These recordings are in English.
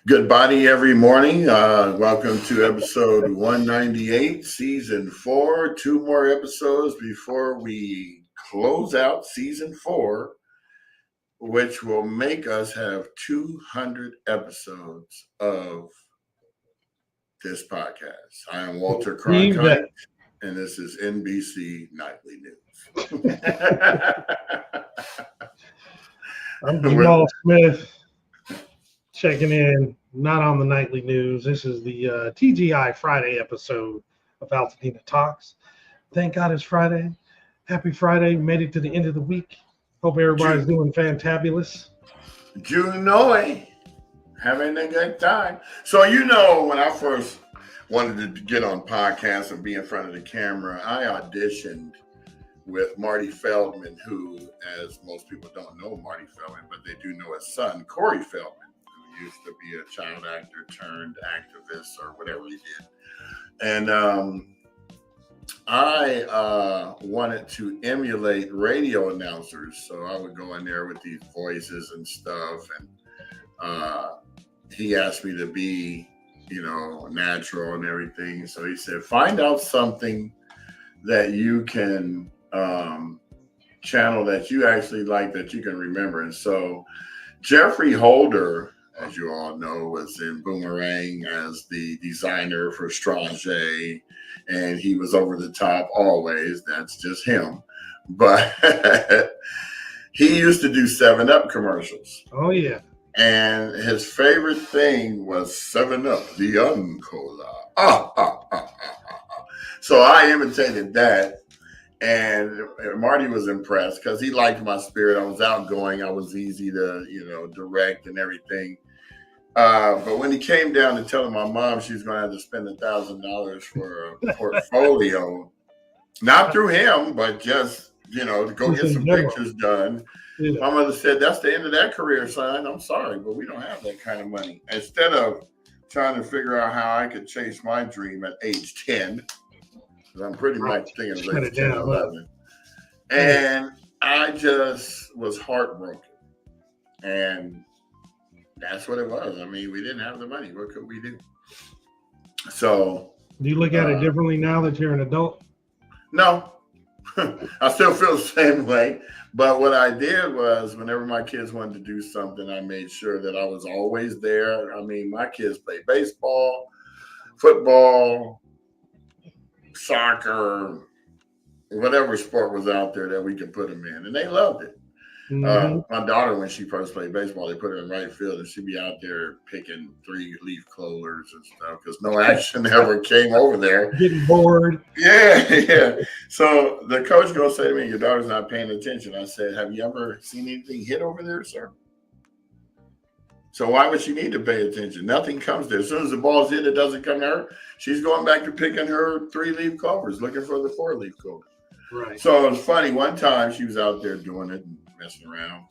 Good body every morning. Welcome to episode 198, season 4. Two more episodes before we close out season 4, which will make us have 200 episodes of this podcast. I am Walter Cronkite, and this is NBC Nightly News. I'm Jamal Smith, checking in, not on the nightly news. This is the TGI Friday episode of Altadena Talks. Thank God it's Friday. Happy Friday. Made it to the end of the week. Hope everybody's doing fantabulous. Junoy, having a good time. So, when I first wanted to get on podcasts and be in front of the camera, I auditioned with Marty Feldman, who, as most people don't know Marty Feldman, but they do know his son, Corey Feldman, who used to be a child actor turned activist or whatever he did. And I wanted to emulate radio announcers. So I would go in there with these voices and stuff. And he asked me to be, natural and everything. So he said, find out something that you can channel that you actually like, that you can remember. And so Jeffrey Holder, as you all know, was in Boomerang as the designer for Strange, and he was over the top always. That's just him. But he used to do 7-Up commercials. Oh, yeah. And his favorite thing was 7-Up, the young cola. So I imitated that. And Marty was impressed because he liked my spirit. I was outgoing. I was easy to, direct and everything. But when he came down to telling my mom she was going to have to spend $1,000 for a portfolio, not through him, but just, to go get some pictures done. Yeah. My mother said, that's the end of that career, son. I'm sorry, but we don't have that kind of money. Instead of trying to figure out how I could chase my dream at age 10, I'm pretty much thinking of age 10, 11. And I just was heartbroken. And that's what it was. I mean, we didn't have the money. What could we do? So. Do you look at it differently now that you're an adult? No. I still feel the same way. But what I did was, whenever my kids wanted to do something, I made sure that I was always there. I mean, my kids play baseball, football, soccer, whatever sport was out there that we could put them in, and they loved it. Mm-hmm. My daughter, when she first played baseball, they put her in right field, and she'd be out there picking 3-leaf clovers and stuff because no action ever came over there. Getting bored. Yeah. So the coach gonna say to me, "Your daughter's not paying attention." I said, "Have you ever seen anything hit over there, sir?" So why would she need to pay attention? Nothing comes there. As soon as the ball's hit, it doesn't come to her. She's going back to picking her 3-leaf clovers, looking for the 4-leaf clover. Right. So it was funny. One time she was out there doing it and messing around,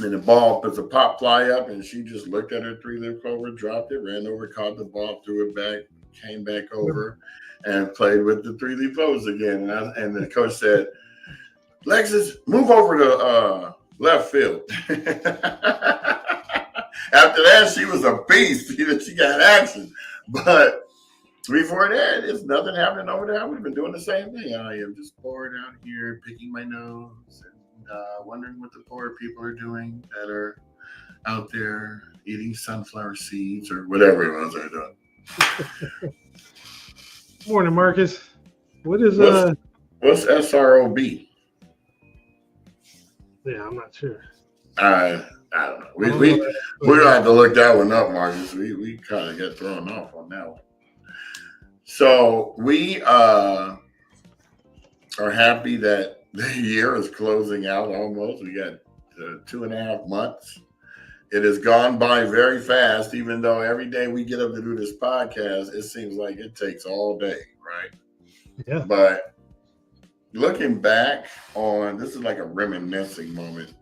and the ball puts a pop fly up, and she just looked at her 3-leaf clover, dropped it, ran over, caught the ball, threw it back, came back over, and played with the 3-leaf clovers again. And the coach said, "Lexus, move over to left field." After that, she was a beast. She got action. But before that, it's nothing happening over there. We've been doing the same thing. I am just bored out here, picking my nose and wondering what the poor people are doing that are out there eating sunflower seeds or whatever it was they're doing. Morning, Marcus. What's SROB? Yeah, I'm not sure. I don't know. We're gonna have to look that one up, Marcus. We kind of got thrown off on that one. So we are happy that the year is closing out almost. We got 2.5 months. It has gone by very fast, even though every day we get up to do this podcast, it seems like it takes all day, right? Yeah. But looking back on, this is like a reminiscing moment.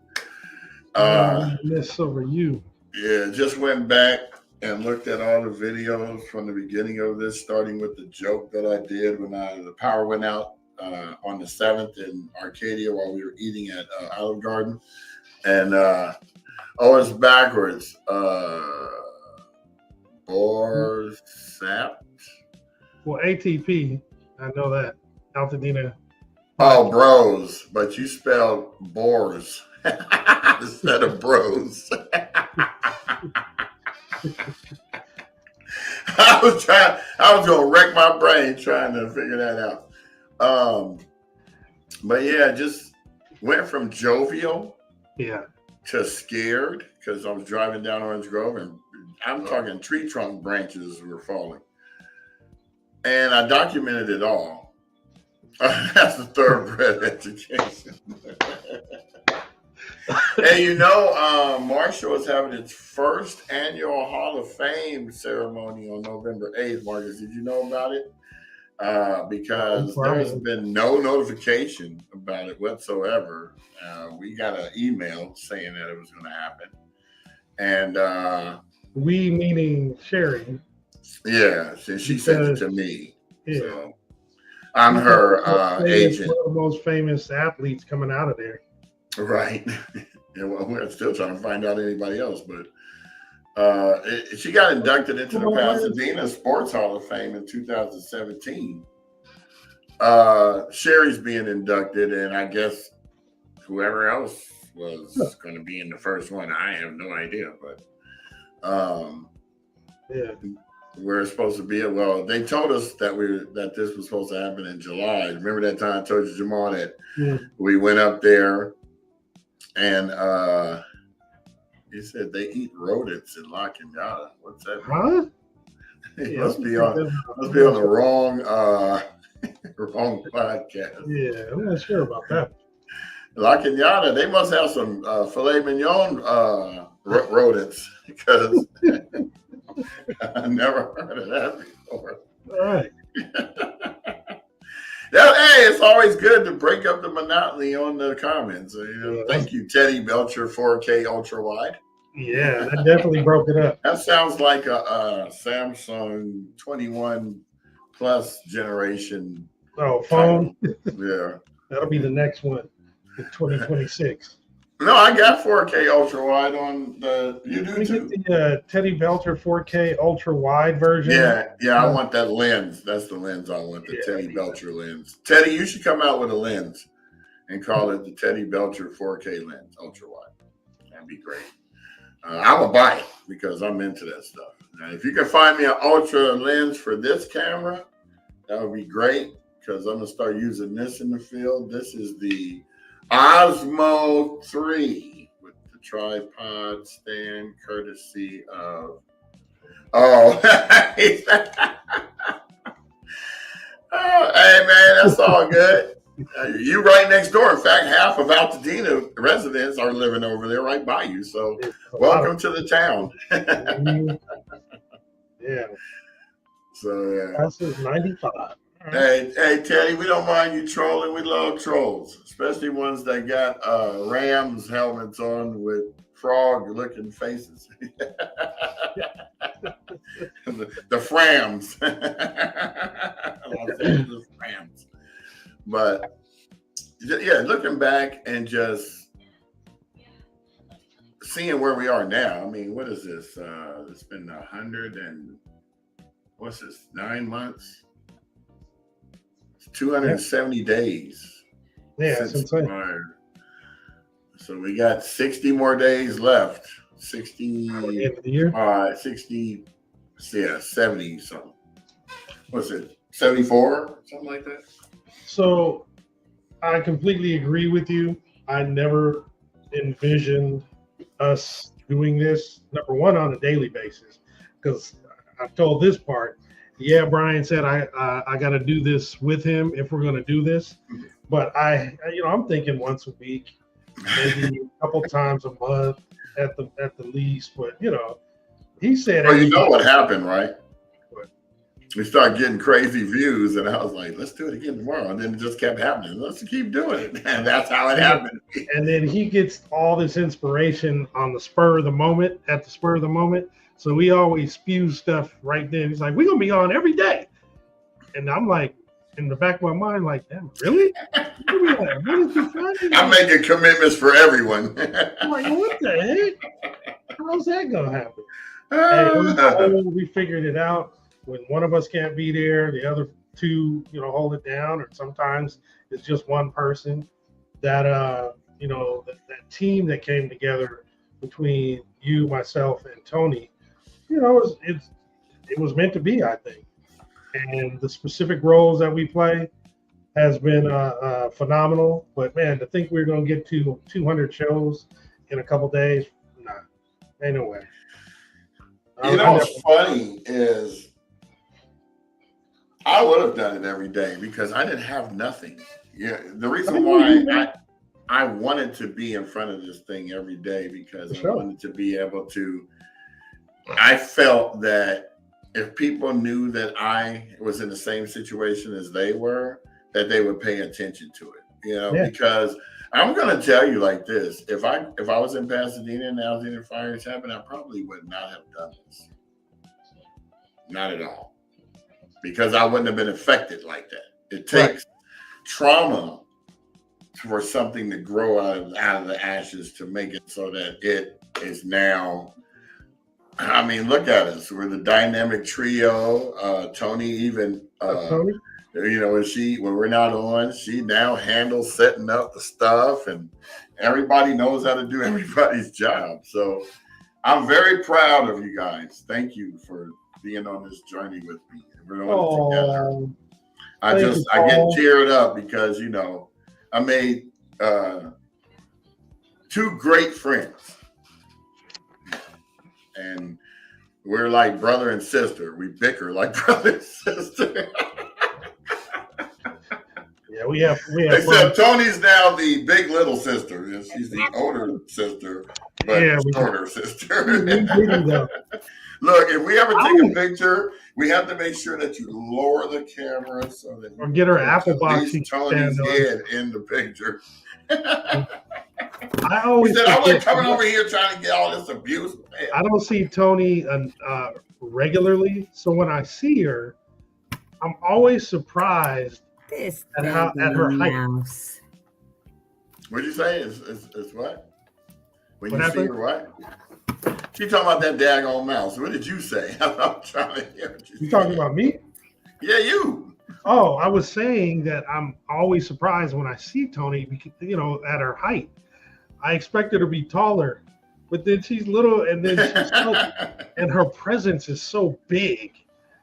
Miss over you. Yeah, just went back and looked at all the videos from the beginning of this, starting with the joke that I did when the power went out on the 7th in Arcadia while we were eating at Olive Garden. And it's backwards. Borsap. Well, ATP, I know that. Altadena. Oh, bros, but you spelled Boers instead of bros. I was gonna wreck my brain trying to figure that out. But yeah, just went from jovial to scared because I was driving down Orange Grove and I'm talking tree trunk branches were falling. And I documented it all. That's the thoroughbred education. And Marshall is having its first annual Hall of Fame ceremony on November 8th. Marcus, did you know about it? Because there's been no notification about it whatsoever. We got an email saying that it was going to happen. And we meaning Sherry. Yeah, she sent it to me. Yeah. So I'm her agent. One of the most famous athletes coming out of there. Right. And we're still trying to find out anybody else, but she got inducted into the Pasadena Sports Hall of Fame in 2017. Sherry's being inducted, and I guess whoever else was going to be in the first one, I have no idea. But we're supposed to be. Well, they told us that this was supposed to happen in July. Remember that time I told you, Jamal, that we went up there, and he said they eat rodents in La Cañada. What's that? Huh? It must be on the wrong wrong podcast. Yeah, I'm not sure about that. La Cañada, they must have some filet mignon rodents because I never heard of that before. All right. Hey, it's always good to break up the monotony on the comments. Thank you, Teddy Belcher, 4K ultra wide. Yeah, that definitely broke it up. That sounds like a Samsung 21 plus generation. Oh, phone. Yeah, that'll be the next one in 2026. No, I got 4K ultra wide on the. You do too. The Teddy Belcher 4K ultra wide version. Yeah, I want that lens. That's the lens I want. The Teddy Belcher lens. Teddy, you should come out with a lens and call it the Teddy Belcher 4K lens ultra wide. That'd be great. I will buy it because I'm into that stuff. Now, if you can find me an ultra lens for this camera, that would be great because I'm gonna start using this in the field. This is the Osmo 3 with the tripod stand, courtesy of. Oh, hey man, that's all good. You right next door. In fact, half of Altadena residents are living over there, right by you. So, welcome to the town. Yeah. So yeah. That's 95. Hey, Teddy, we don't mind you trolling. We love trolls, especially ones that got Rams helmets on with frog-looking faces. the Frams. Los Angeles Rams. But, yeah, looking back and just seeing where we are now. I mean, what is this? It's been 100 and, what's this, 9 months? 270 days. Yeah, since so we got 60 more days left. 60 at the end of the year? 60, yeah, 70 something. What's it? 74? Something like that. So I completely agree with you. I never envisioned us doing this, number one, on a daily basis, because I've told this part. Yeah, Brian said I got to do this with him if we're going to do this, but I'm thinking once a week, maybe a couple times a month at the least. But he said. Well, you know what happened, right? What? We started getting crazy views, and I was like, "Let's do it again tomorrow." And then it just kept happening. Let's keep doing it, and that's how it happened. And then he gets all this inspiration on the spur of the moment. At the spur of the moment. So we always spew stuff right then. He's like, we're going to be on every day. And I'm like, in the back of my mind, like, damn, really? I'm making commitments for everyone. I'm like, what the heck? How's that going to happen? Hey, we figured it out. When one of us can't be there, the other two, hold it down. Or sometimes it's just one person. That that team that came together between you, myself, and Tony, it was meant to be, I think. And the specific roles that we play has been phenomenal. But man, to think we're going to get to 200 shows in a couple days, nah, ain't no way. What's funny is I would have done it every day because I didn't have nothing. Yeah, the reason why I wanted to be in front of this thing every day because I wanted to be able to. I felt that if people knew that I was in the same situation as they were, that they would pay attention to it. Because I'm going to tell you like this: if I was in Pasadena and Altadena fires happened, I probably would not have done this. Not at all. Because I wouldn't have been affected like that. It takes trauma for something to grow out of the ashes to make it so that it is now. I mean, look at us. We're the dynamic trio. Tony even, Tony? when we're not on, she now handles setting up the stuff, and everybody knows how to do everybody's job. So I'm very proud of you guys. Thank you for being on this journey with me. We're on it together. I get teared up because I made 2 great friends, and we're like brother and sister. We bicker like brother and sister. Yeah, we have. Except Tony's now the big little sister. She's the older sister, but shorter sister. Look, if we ever take a picture, we have to make sure that you lower the camera so that or get her Apple box. Tony's head in the picture. I always said, I'm like coming over here trying to get all this abuse. Man. I don't see Tony regularly, so when I see her, I'm always surprised at her height. Mouse. What'd you say? It's what? When you see her, what? She talking about that daggone mouse. What did you say? I'm trying to hear what you talking about me? Yeah, you. Oh, I was saying that I'm always surprised when I see Tony, at her height. I expect her to be taller, but then she's little, and then she's and her presence is so big.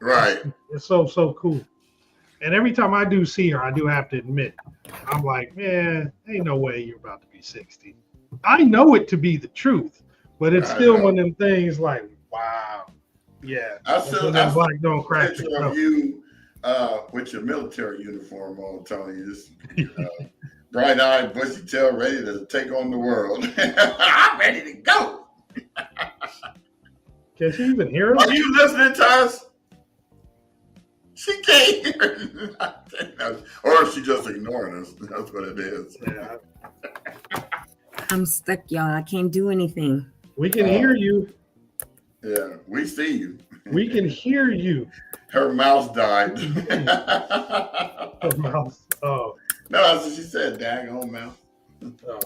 Right. It's so cool. And every time I do see her, I do have to admit, I'm like, man, ain't no way you're about to be 60. I know it to be the truth, but it's still one of them things like, wow. Yeah. I still black don't crack picture of you with your military uniform on, Tony. Just bright-eyed, bushy tail, ready to take on the world. I'm ready to go. Can she even hear us? Are you listening to us? She can't hear us. Or is she just ignoring us? That's what it is. Yeah. I'm stuck, y'all. I can't do anything. We can hear you. Yeah, we see you. We can hear you. Her mouse died. Her mouse. Oh. No, that's what she said. Daggone mouse. Oh.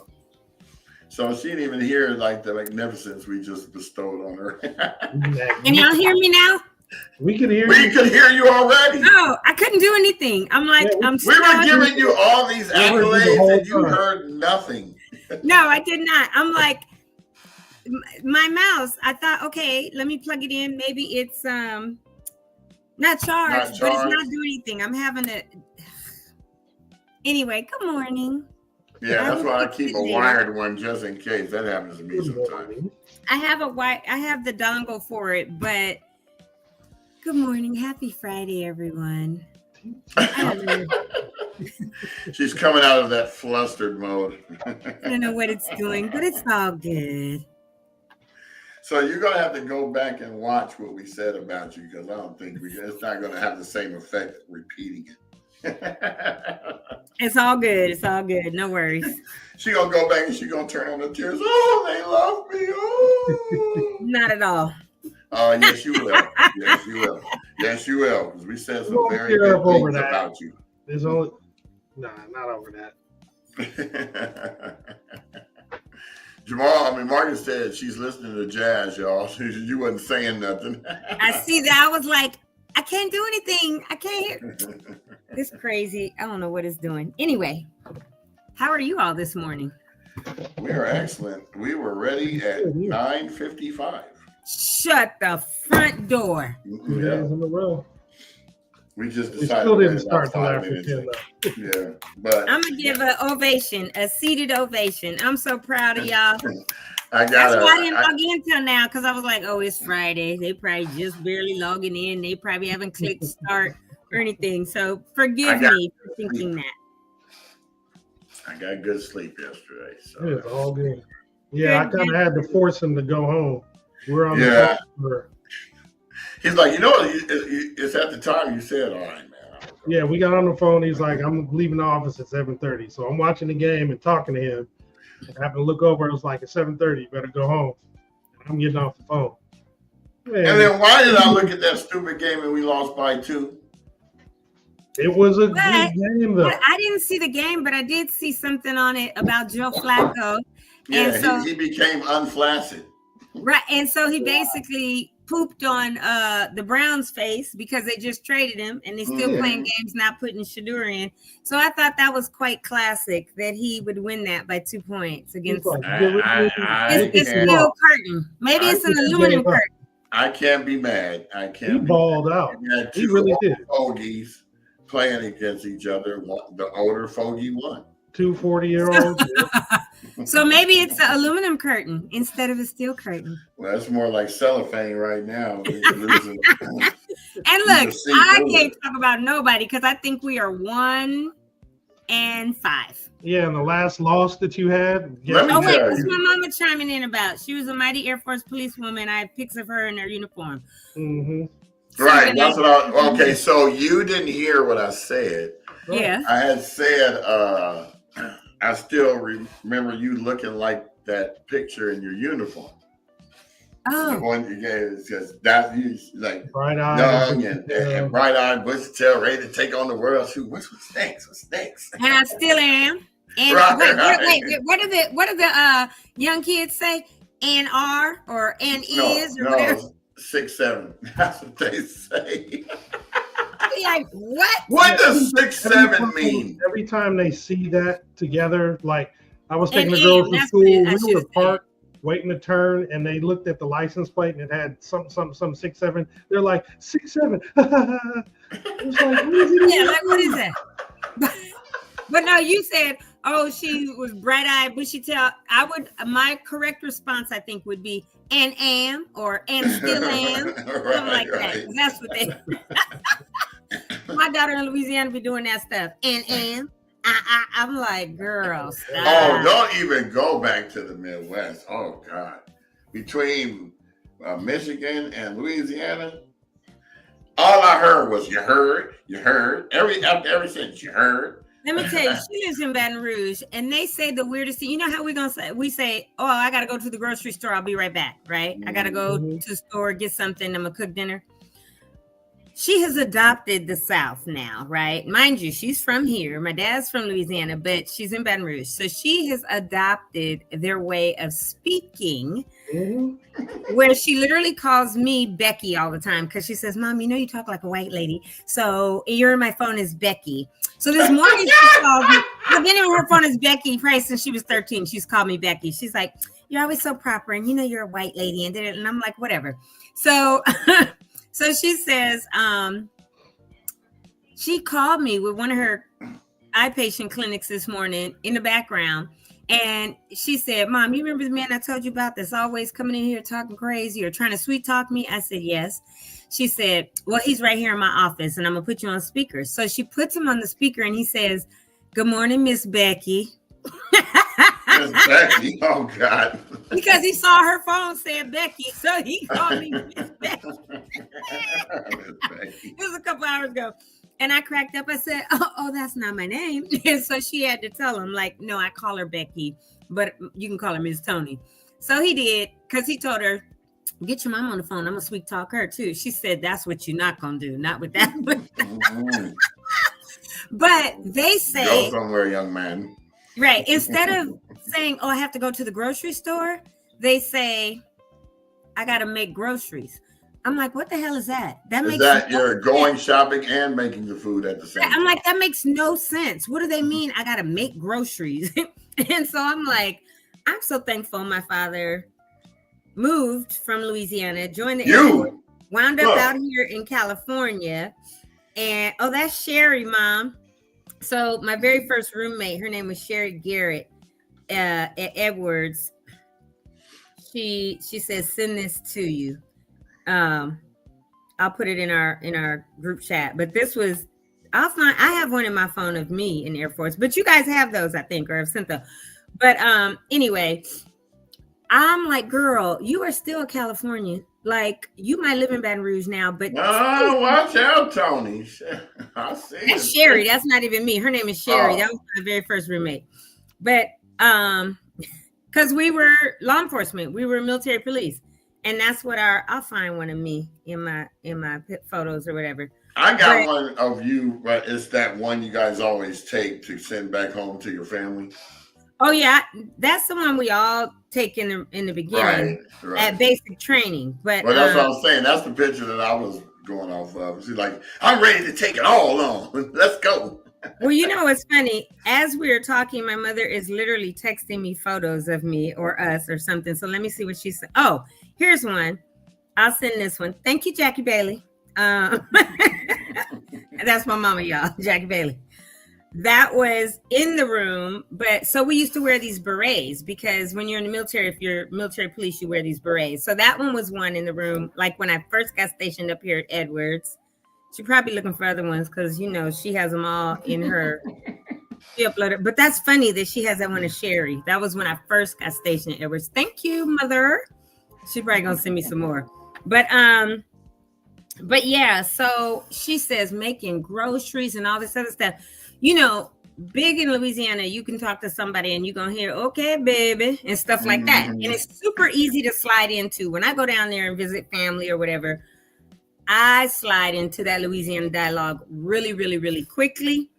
So she didn't even hear like the magnificence we just bestowed on her. Can y'all hear me now? We can hear you. We can hear you already. Oh, I couldn't do anything. I'm like, I'm we were giving you all these accolades and you heard nothing. No, I did not. I'm like, my mouse, I thought, okay, let me plug it in. Maybe it's not charged, but it's not doing anything. I'm having a anyway, good morning. Yeah, that's why I keep a wired one just in case. That happens to me sometimes. I have the dongle for it, but good morning. Happy Friday, everyone. She's coming out of that flustered mode. I don't know what it's doing, but it's all good. So you're going to have to go back and watch what we said about you because I don't think it's not going to have the same effect repeating it. It's all good. It's all good. No worries. She's going to go back and she's going to turn on the tears. Oh, they love me. Oh. Not at all. Oh, yes, you will. Yes, you will. Yes, you will. Because we said some very good things about you. There's only... Nah, not over that. Margaret said she's listening to jazz, y'all. You wasn't saying nothing. I see that. I was like, I can't do anything. I can't hear. It's crazy. I don't know what it's doing. Anyway, how are you all this morning? We are excellent. We were ready at 9:55. Shut the front door. Yeah. We just decided. We still didn't start till after 10. Yeah, but I'm gonna give an ovation, a seated ovation. I'm so proud of y'all. That's why I didn't log in till now, because I was like, oh, it's Friday. They probably just barely logging in. They probably haven't clicked start or anything. So forgive me for thinking that. I got good sleep yesterday. So it's all good. Yeah, I kind of had to force him to go home. We're on the phone. He's like, it's at the time you said, all right, man. Yeah, we got on the phone. He's like, I'm leaving the office at 7:30. So I'm watching the game and talking to him. I happened to look over. It was like, at 7:30, you better go home. I'm getting off the phone. Man. And then why did I look at that stupid game and we lost by 2? It was a good game, though. I didn't see the game, but I did see something on it about Joe Flacco. Yeah, and so, he became unflaccid. Right, and so he basically pooped on the Browns' face because they just traded him, and they're still playing games, not putting Shador in. So I thought that was quite classic that he would win that by 2 points against. It's steel curtain. Maybe it's an aluminum curtain. I can't be mad. I can't. He balled out. He really did. Fogies playing against each other. The older fogey won. 2 40-year-olds. So maybe it's an aluminum curtain instead of a steel curtain. Well, that's more like cellophane right now. And look, I can't talk about nobody because I think we are 1-5. Yeah, and the last loss that you had. What's my mama chiming in about? She was a mighty Air Force policewoman. I have pics of her in her uniform. Mm-hmm. Right. That's what okay, so you didn't hear what I said. Yeah. I had said, I still remember you looking like that picture in your uniform. Oh. The one you gave, because that's you like bright-eyed, young and bright-eyed, bushy tail, ready to take on the world. Shoot, what's next? And I still am. And wait, what do the young kids say? And are or and is or whatever? 6'7". That's what they say. Like what? What does 6'7" mean? Every time they see that together, like I was taking the girls to school, we were parked waiting to turn, and they looked at the license plate and it had some 6'7". They're like 6'7". It's like, what is that? But no, you said, oh, she was bright-eyed, bushy tail. My correct response, I think, would be and am or and still am, something like that. That's what they. My daughter in Louisiana be doing that stuff. And am. I'm like, girl, stop. Oh, don't even go back to the Midwest. Oh God, between Michigan and Louisiana, all I heard was you heard. After every sentence, you heard. Let me tell you, she lives in Baton Rouge, and they say the weirdest thing. You know how we say, oh, I got to go to the grocery store. I'll be right back, right? I got to go to the store, get something. I'm going to cook dinner. She has adopted the South now, right? Mind you, she's from here. My dad's from Louisiana, but she's in Baton Rouge. So she has adopted their way of speaking, where she literally calls me Becky all the time because she says, Mom, you talk like a white lady. So you're in my phone is Becky. So this morning she called me. I've been in her phone as Becky probably since she was 13. She's called me Becky. She's like, you're always so proper, and you're a white lady, and I'm like, whatever. So so she says, she called me with one of her eye patient clinics this morning in the background. And she said, Mom, you remember the man I told you about that's always coming in here talking crazy or trying to sweet talk me? I said, yes. She said, well, he's right here in my office and I'm going to put you on speaker. So she puts him on the speaker and he says, good morning, Miss Becky. Miss Becky? Oh, God. Because he saw her phone saying Becky. So he called me Miss Becky. It was a couple hours ago. And I cracked up. I said, oh, that's not my name. And so she had to tell him, like, no, I call her Becky, but you can call her Miss Tony. So he did, because he told her, get your mom on the phone. I'm going to sweet talk her, too. She said, that's what you're not going to do. Not with that. But they say. Go somewhere, young man. Right. Instead of saying, "Oh, I have to go to the grocery store," they say, "I got to make groceries." I'm like, "What the hell is that?" That Is makes that no you're going sense. shopping and making the food at the same I'm time? like, that makes no sense. What do they mean? I got to make groceries. And so I'm like, I'm so thankful my father moved from Louisiana, joined the Air Force, You, wound up huh? out here in California. And oh, that's Sherry, Mom. So my very first roommate, her name was Sherry Garrett at Edwards. She says, send this to you. I'll put it in our group chat. But this was, I have one in my phone of me in the Air Force, but you guys have those, I think, or have sent them. But anyway, I'm like, girl, you are still a Californian. Like, you might live in Baton Rouge now, but Oh, watch out, Tony. I see that's it. Sherry. That's not even me. Her name is Sherry. That Oh, was my very first roommate. But because we were law enforcement, we were military police, and that's what I'll find one of me in my photos or whatever. I got But one of you, but it's that one you guys always take to send back home to your family. oh yeah, that's the one we all take in the beginning Right. at basic training. But Well, that's what I'm saying. That's the picture that I was going off of. She's like, I'm ready to take it all on. Let's go. well, you know what's funny? As we are talking, my mother is literally texting me photos of me or us or something. So let me see what she said. Oh, here's one. I'll send this one. Thank you, Jackie Bailey. That's my mama, y'all, Jackie Bailey. That was in the room, but so we used to wear these berets because when you're in the military, if you're military police, you wear these berets. So that one was one in the room. Like when I first got stationed up here at Edwards, she's probably looking for other ones because she has them all in her. She uploaded, but that's funny that she has that one of Sherry. That was when I first got stationed at Edwards. Thank you, mother. She's probably gonna send me some more, but yeah. So she says making groceries and all this other stuff. Big in Louisiana, you can talk to somebody and you're going to hear, okay, baby, and stuff like that. And it's super easy to slide into. When I go down there and visit family or whatever, I slide into that Louisiana dialogue really, really, really quickly.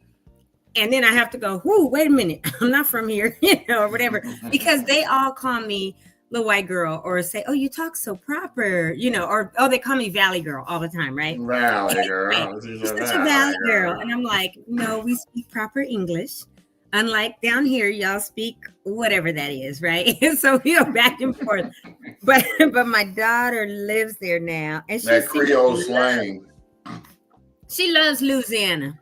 And then I have to go, whoo, wait a minute. I'm not from here, or whatever, because they all call me little white girl or say, oh, you talk so proper, or, oh, they call me Valley Girl all the time, right? Valley girl. She's such a Valley girl. And I'm like, no, we speak proper English. Unlike down here, y'all speak whatever that is, right? And so we go back and forth. But my daughter lives there now. And she That Creole slang. She loves Louisiana.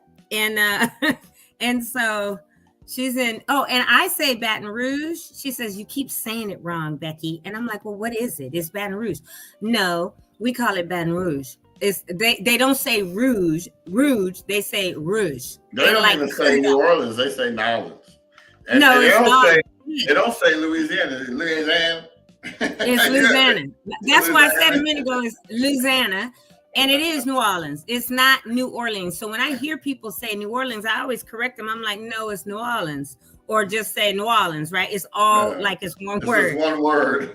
And so she's in, and I say Baton Rouge. She says, you keep saying it wrong, Becky. And I'm like, well, what is it? It's Baton Rouge. No, we call it Baton Rouge. They don't say rouge, they say rouge. They don't even say New Orleans, they say Nolens. And no, they don't say Louisiana. It's Louisiana. It's Louisiana. That's why I said a minute ago it's Louisiana. And it is New Orleans. It's not New Orleans. So when I hear people say New Orleans, I always correct them. I'm like, no, it's New Orleans. Or just say New Orleans, right? It's all like it's one word. Just one word.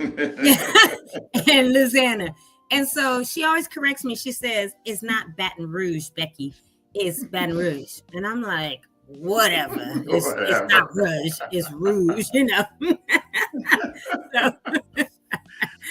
And Louisiana. And so she always corrects me. She says, it's not Baton Rouge, Becky. It's Baton Rouge. And I'm like, whatever. It's not Rouge. It's Rouge,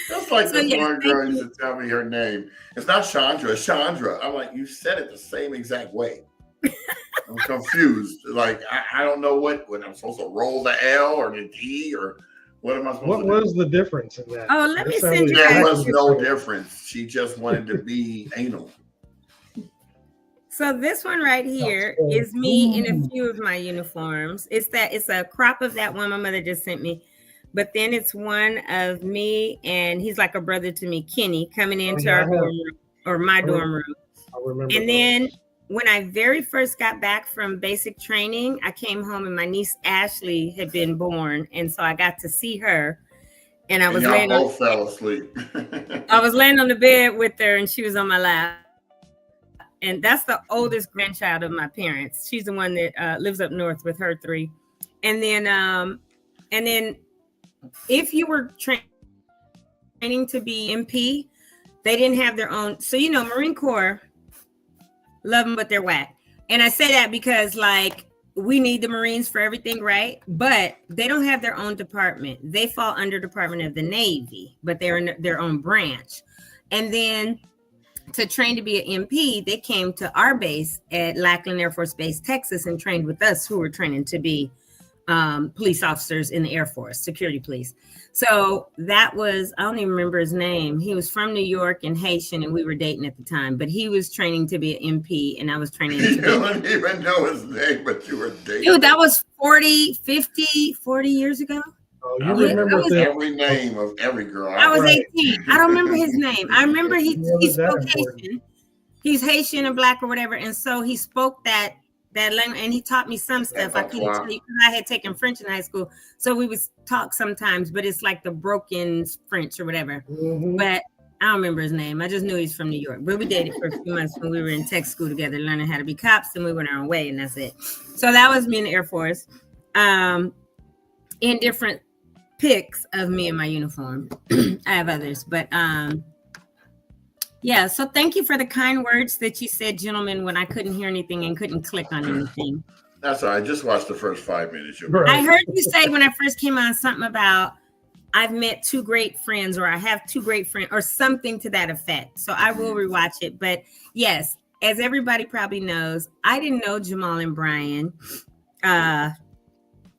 So, that's like this one girl used to tell me her name. It's not Chandra, it's Chandra. I'm like, you said it the same exact way. I'm confused. Like, I don't know what I'm supposed to roll the L or the D or what am I supposed to do? What was the difference in that? Oh, let me send you. There was no difference. She just wanted to be anal. So this one right here is me in a few of my uniforms. It's a crop of that one my mother just sent me. But then it's one of me, and he's like a brother to me, Kenny, coming into our dorm room, or my dorm room. I remember. And then when I very first got back from basic training, I came home and my niece Ashley had been born, and so I got to see her. And I was laying both fell asleep. I was laying on the bed with her, and she was on my lap. And that's the oldest grandchild of my parents. She's the one that lives up north with her three. And then if you were training to be MP, they didn't have their own. So, Marine Corps, love them, but they're whack. And I say that because, like, we need the Marines for everything, right? But they don't have their own department. They fall under Department of the Navy, but they're in their own branch. And then to train to be an MP, they came to our base at Lackland Air Force Base, Texas, and trained with us, who were training to be police officers in the Air Force, security police. So that was, I don't even remember his name. He was from New York and Haitian, and we were dating at the time, but he was training to be an MP, and I was training to You don't even know his name, but you were dating. Dude, that was 40 years ago. Oh, you remember every name of every girl. I was 18. I don't remember his name. I remember he spoke Haitian. He's Haitian and black or whatever, and so he spoke that language, and he taught me some stuff. I couldn't tell you because I had taken French in high school, so we would talk sometimes, but it's like the broken French or whatever. Mm-hmm. But I don't remember his name. I just knew he's from New York. But we dated for a few months when we were in tech school together, learning how to be cops, and we went our own way, and that's it. So that was me in the Air Force. In different pics of me in my uniform. I have others, but yeah, so thank you for the kind words that you said, gentlemen, when I couldn't hear anything and couldn't click on anything. That's all right. I just watched the first 5 minutes. I heard you say when I first came on something about I've met two great friends, or I have two great friends, or something to that effect. So I will rewatch it. But yes, as everybody probably knows, I didn't know Jamal and Brian.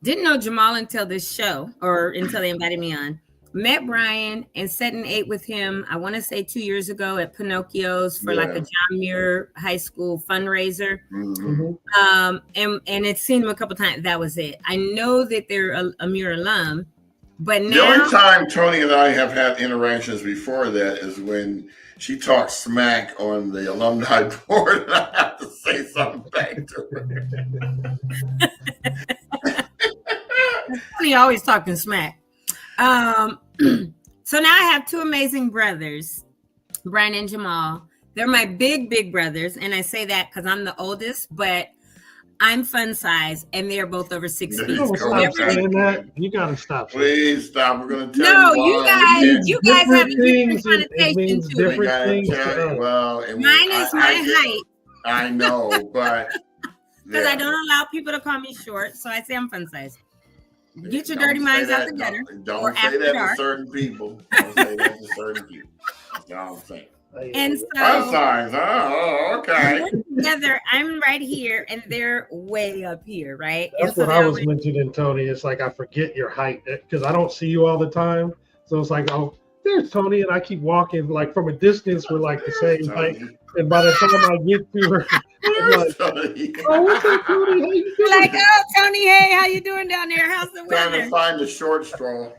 Didn't know Jamal until this show, or until they invited me on. Met Brian and sat and ate with him, I want to say 2 years ago at Pinocchio's for like a John Muir High School fundraiser. Mm-hmm. And had seen him a couple times. That was it. I know that they're a Muir alum, but now... The only time Tony and I have had interactions before that is when she talks smack on the alumni board, and I have to say something back to her. Tony always talking smack. So now I have two amazing brothers, Brian and Jamal. They're my big brothers, and I say that because I'm the oldest, but I'm fun size, and they're both over 6 feet. Stop saying that. You gotta stop. Please stop. We're gonna tell you. No, you guys have a different connotation to it. Well, mine is my height. I know, but because I don't allow people to call me short, so I say I'm fun size. Get your dirty minds out the gutter. Don't say that to certain people. Don't say that to certain people. That's all I'm saying. And so, sometimes, okay. Together, I'm right here, and they're way up here, right? That's what I was mentioning, Tony. It's like I forget your height because I don't see you all the time. So it's like, oh, there's Tony, and I keep walking like from a distance. We're like the same height, and by the time I get to her, I'm like, oh, what's up, Tony? How you doing? Like, oh, Tony, hey, how you doing down there? How's the weather? Trying to find the short straw.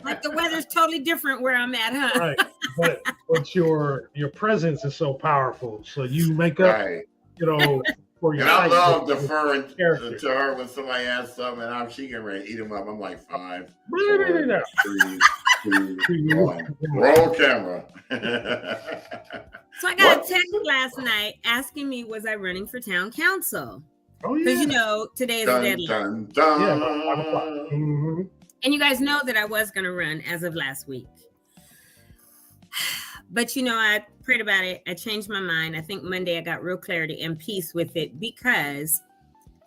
Like the weather's totally different where I'm at, huh? Right, but your presence is so powerful, so you make up, for your. And I love deferring to her when somebody asks something, and she getting ready to eat them up. I'm like 5, 4, 3, 2, 1. Roll camera. So I got a text last night asking me, was I running for town council? Oh, yeah. Because, today is the deadline. Yeah. Mm-hmm. And you guys know that I was going to run as of last week. But, I prayed about it. I changed my mind. I think Monday I got real clarity and peace with it because,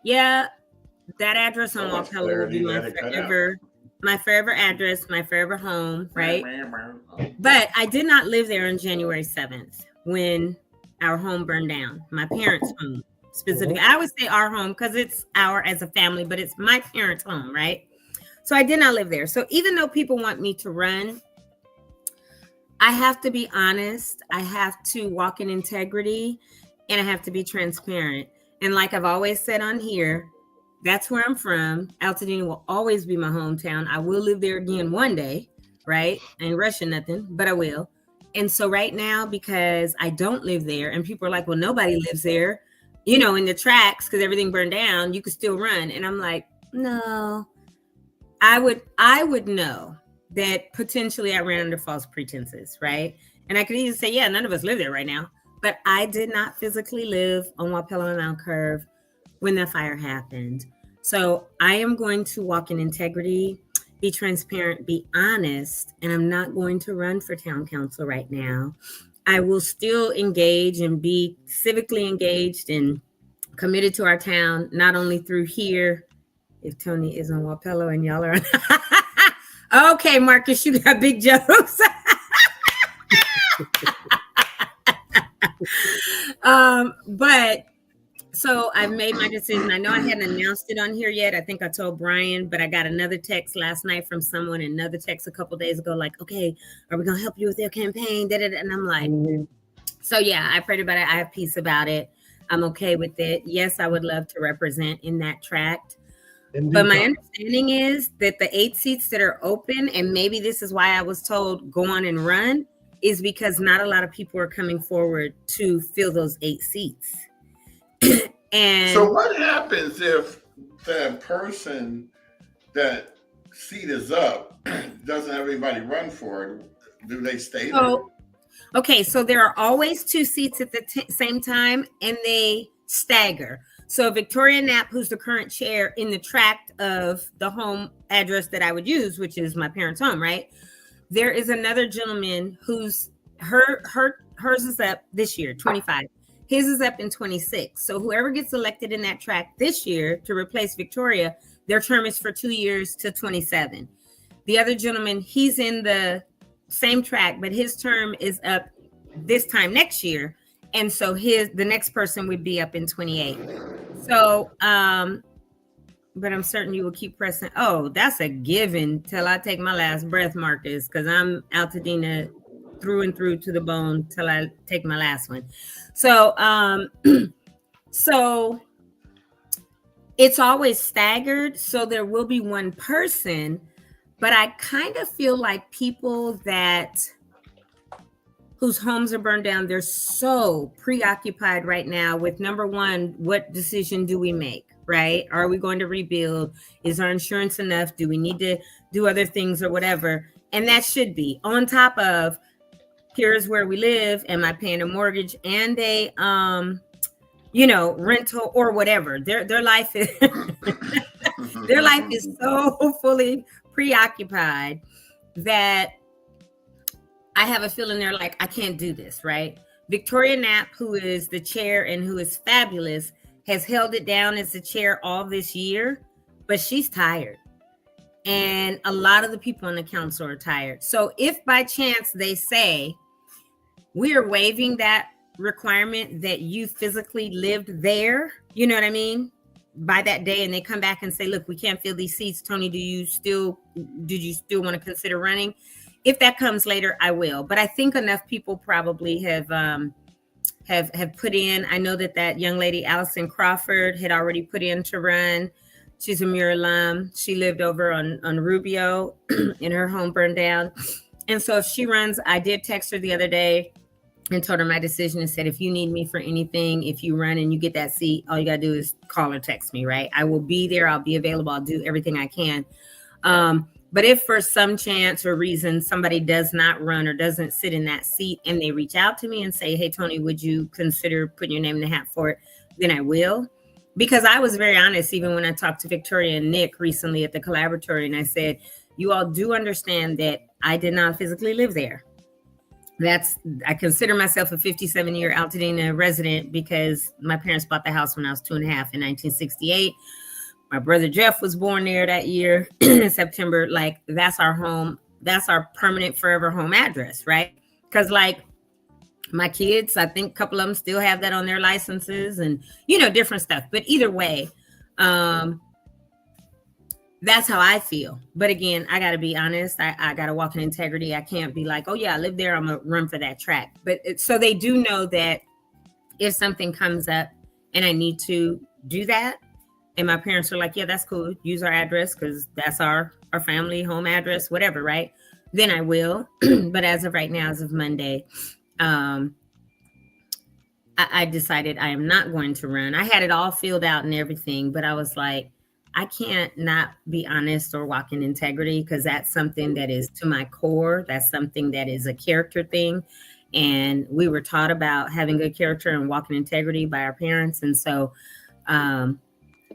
that address on Altadena will be my forever address, my forever home, right? But I did not live there on January 7th when our home burned down, my parents' home specifically. I would say our home because it's our as a family, but it's my parents' home, right? So I did not live there. So even though people want me to run, I have to be honest. I have to walk in integrity, and I have to be transparent. And like I've always said on here, that's where I'm from. Altadena will always be my hometown. I will live there again one day, right? I ain't rushing nothing, but I will. And so right now, because I don't live there, and people are like, well, nobody lives there, in the tracks, because everything burned down, you could still run. And I'm like, no, I would know that potentially I ran under false pretenses, right? And I could even say, yeah, none of us live there right now. But I did not physically live on Wapello and Mount Curve when that fire happened. So I am going to walk in integrity, be transparent, be honest, and I'm not going to run for town council right now. I will still engage and be civically engaged and committed to our town, not only through here. If Tony is on Wapello and y'all are on. Okay, Marcus, you got big jokes. But so I've made my decision. I know I hadn't announced it on here yet. I think I told Brian, but I got another text last night from someone, another text a couple days ago, like, okay, are we gonna help you with your campaign? And I'm like, so yeah, I prayed about it. I have peace about it. I'm okay with it. Yes, I would love to represent in that tract. But my understanding is that the 8 seats that are open, and maybe this is why I was told go on and run, is because not a lot of people are coming forward to fill those 8 seats. And so what happens if the person that seat is up doesn't have anybody run for it? Do they stay there? Okay, so there are always 2 seats at the same time, and they stagger. So Victoria Knapp, who's the current chair in the tract of the home address that I would use, which is my parents' home, right? There is another gentleman whose hers is up this year, 25. His is up in 26. So whoever gets elected in that tract this year to replace Victoria, their term is for 2 years to 27. The other gentleman, he's in the same tract, but his term is up this time next year. And so the next person would be up in 28. So, but I'm certain you will keep pressing. Oh, that's a given till I take my last breath, Marcus, because I'm Altadena through and through to the bone till I take my last one. So, so it's always staggered. So there will be one person, but I kind of feel like people whose homes are burned down, they're so preoccupied right now with, number one, what decision do we make, right? Are we going to rebuild? Is our insurance enough? Do we need to do other things or whatever? And that should be on top of, here's where we live. Am I paying a mortgage and a, rental or whatever? Their life is, their life is so fully preoccupied that I have a feeling they're like, I can't do this, right? Victoria Knapp, who is the chair and who is fabulous, has held it down as the chair all this year, but she's tired. And a lot of the people on the council are tired. So if by chance they say, we are waiving that requirement that you physically lived there, you know what I mean? By that day, and they come back and say, look, we can't fill these seats. Tony, did you still want to consider running? If that comes later, I will. But I think enough people probably have put in. I know that young lady, Allison Crawford, had already put in to run. She's a Muir alum. She lived over on Rubio and her home burned down. And so if she runs, I did text her the other day and told her my decision and said, if you need me for anything, if you run and you get that seat, all you got to do is call or text me, right? I will be there. I'll be available. I'll do everything I can. But if for some chance or reason somebody does not run or doesn't sit in that seat and they reach out to me and say, hey, Tony, would you consider putting your name in the hat for it? Then I will. Because I was very honest, even when I talked to Victoria and Nick recently at the Collaboratory, and I said, you all do understand that I did not physically live there. I consider myself a 57-year Altadena resident because my parents bought the house when I was 2.5 in 1968. My brother Jeff was born there that year in September. Like, that's our home. That's our permanent forever home address, right? Because like my kids, I think a couple of them still have that on their licenses and, different stuff. But either way, that's how I feel. But again, I got to be honest. I got to walk in integrity. I can't be like, oh yeah, I live there, I'm going to run for that track. But so they do know that if something comes up and I need to do that, and my parents are like, yeah, that's cool. Use our address because that's our family home address, whatever, right? Then I will. But as of right now, as of Monday, I decided I am not going to run. I had it all filled out and everything, but I was like, I can't not be honest or walk in integrity because that's something that is to my core. That's something that is a character thing. And we were taught about having good character and walking integrity by our parents. And so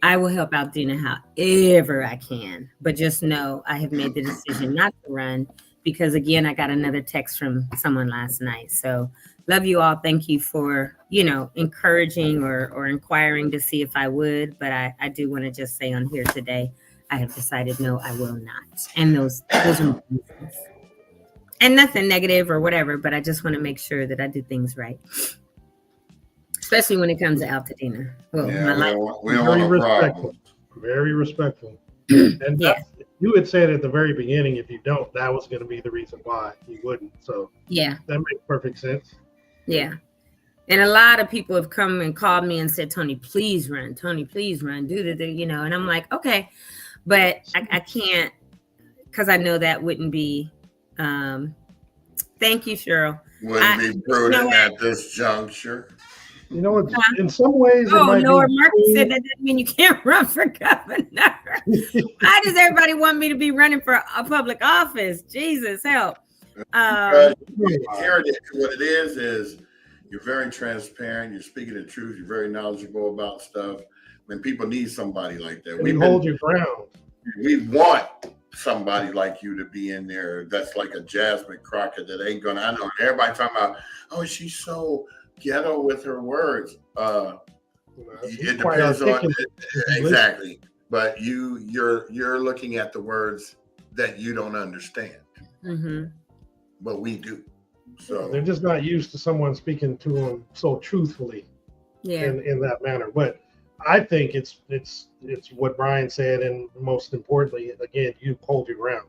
I will help out Dina however I can. But just know I have made the decision not to run because again, I got another text from someone last night. So love you all. Thank you for, encouraging or inquiring to see if I would. But I do want to just say on here today, I have decided, no, I will not. And those are my reasons. And nothing negative or whatever, but I just want to make sure that I do things right. Especially when it comes to Altadena. Well, we don't want no problem. Very respectful. And you had said at the very beginning, if you don't, that was going to be the reason why you wouldn't. So yeah, that makes perfect sense. Yeah. And a lot of people have come and called me and said, Tony, please run. Tony, please run. Do the, and I'm like, okay, but I can't, because I know that wouldn't be, thank you, Cheryl. Wouldn't be prudent at this juncture. You know, in some ways, Mark said that doesn't mean you can't run for governor. Why does everybody want me to be running for a public office? Jesus, help. What it is you're very transparent. You're speaking the truth. You're very knowledgeable about stuff. When people need somebody like that, we hold your ground. We want somebody like you to be in there. That's like a Jasmine Crockett that ain't gonna. I know everybody talking about. Oh, she's so ghetto with her words. It depends on exactly. But you're looking at the words that you don't understand. Mm-hmm. But we do. So they're just not used to someone speaking to them so truthfully in that manner. But I think it's what Brian said, and most importantly, again, you hold your ground.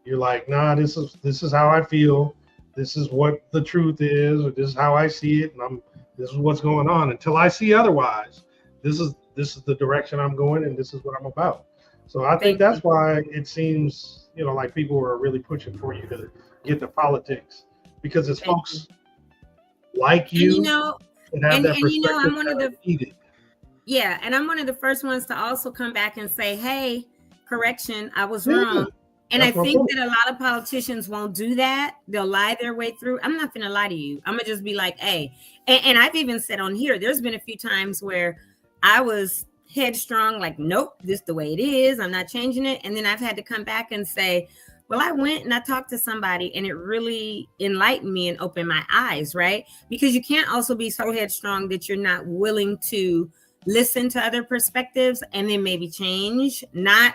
You're like, nah, this is how I feel. This is what the truth is, or this is how I see it, and this is what's going on. Until I see otherwise, this is the direction I'm going, and this is what I'm about. So I think that's why it seems, like people are really pushing for you to get to politics, because it's folks like you, and I'm one of the and I'm one of the first ones to also come back and say, hey, correction, I was wrong. And I think that a lot of politicians won't do that. They'll lie their way through. I'm not going to lie to you. I'm going to just be like, hey, and I've even said on here, there's been a few times where I was headstrong, like, nope, this is the way it is. I'm not changing it. And then I've had to come back and say, well, I went and I talked to somebody and it really enlightened me and opened my eyes, right? Because you can't also be so headstrong that you're not willing to listen to other perspectives and then maybe not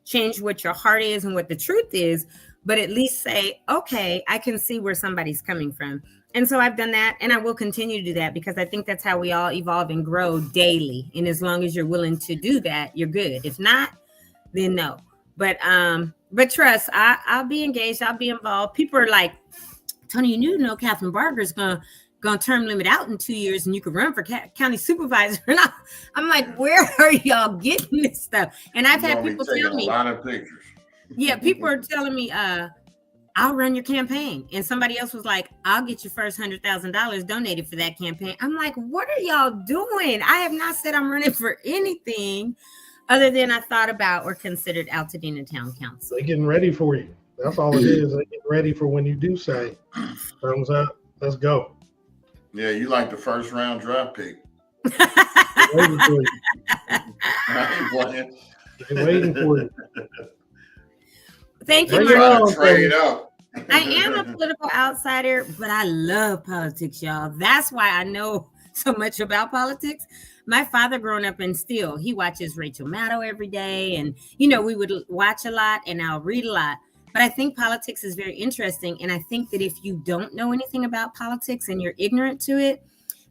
change what your heart is and what the truth is, but at least say, okay, I can see where somebody's coming from. And so I've done that, and I will continue to do that, because I think that's how we all evolve and grow daily. And as long as you're willing to do that, you're good. If not, then no. But trust, I'll be engaged. I'll be involved. People are like, Tony, you know Catherine Barker's gonna term limit out in 2 years and you can run for county supervisor. And I'm like, where are y'all getting this stuff? And I've had people tell me, a lot of pictures. Yeah, people are telling me, I'll run your campaign. And somebody else was like, I'll get your first $100,000 donated for that campaign. I'm like, what are y'all doing? I have not said I'm running for anything other than I thought about or considered Altadena Town Council. They're getting ready for you. That's all it is. They're getting ready for when you do say, thumbs up, let's go. Yeah, you like the first round draft pick. Waiting for you. I ain't playing. They're waiting for you. Thank you, Mark. Trade up. I am a political outsider, but I love politics, y'all. That's why I know so much about politics. My father growing up in Steele, he watches Rachel Maddow every day. And, we would watch a lot and I'll read a lot. But I think politics is very interesting. And I think that if you don't know anything about politics and you're ignorant to it,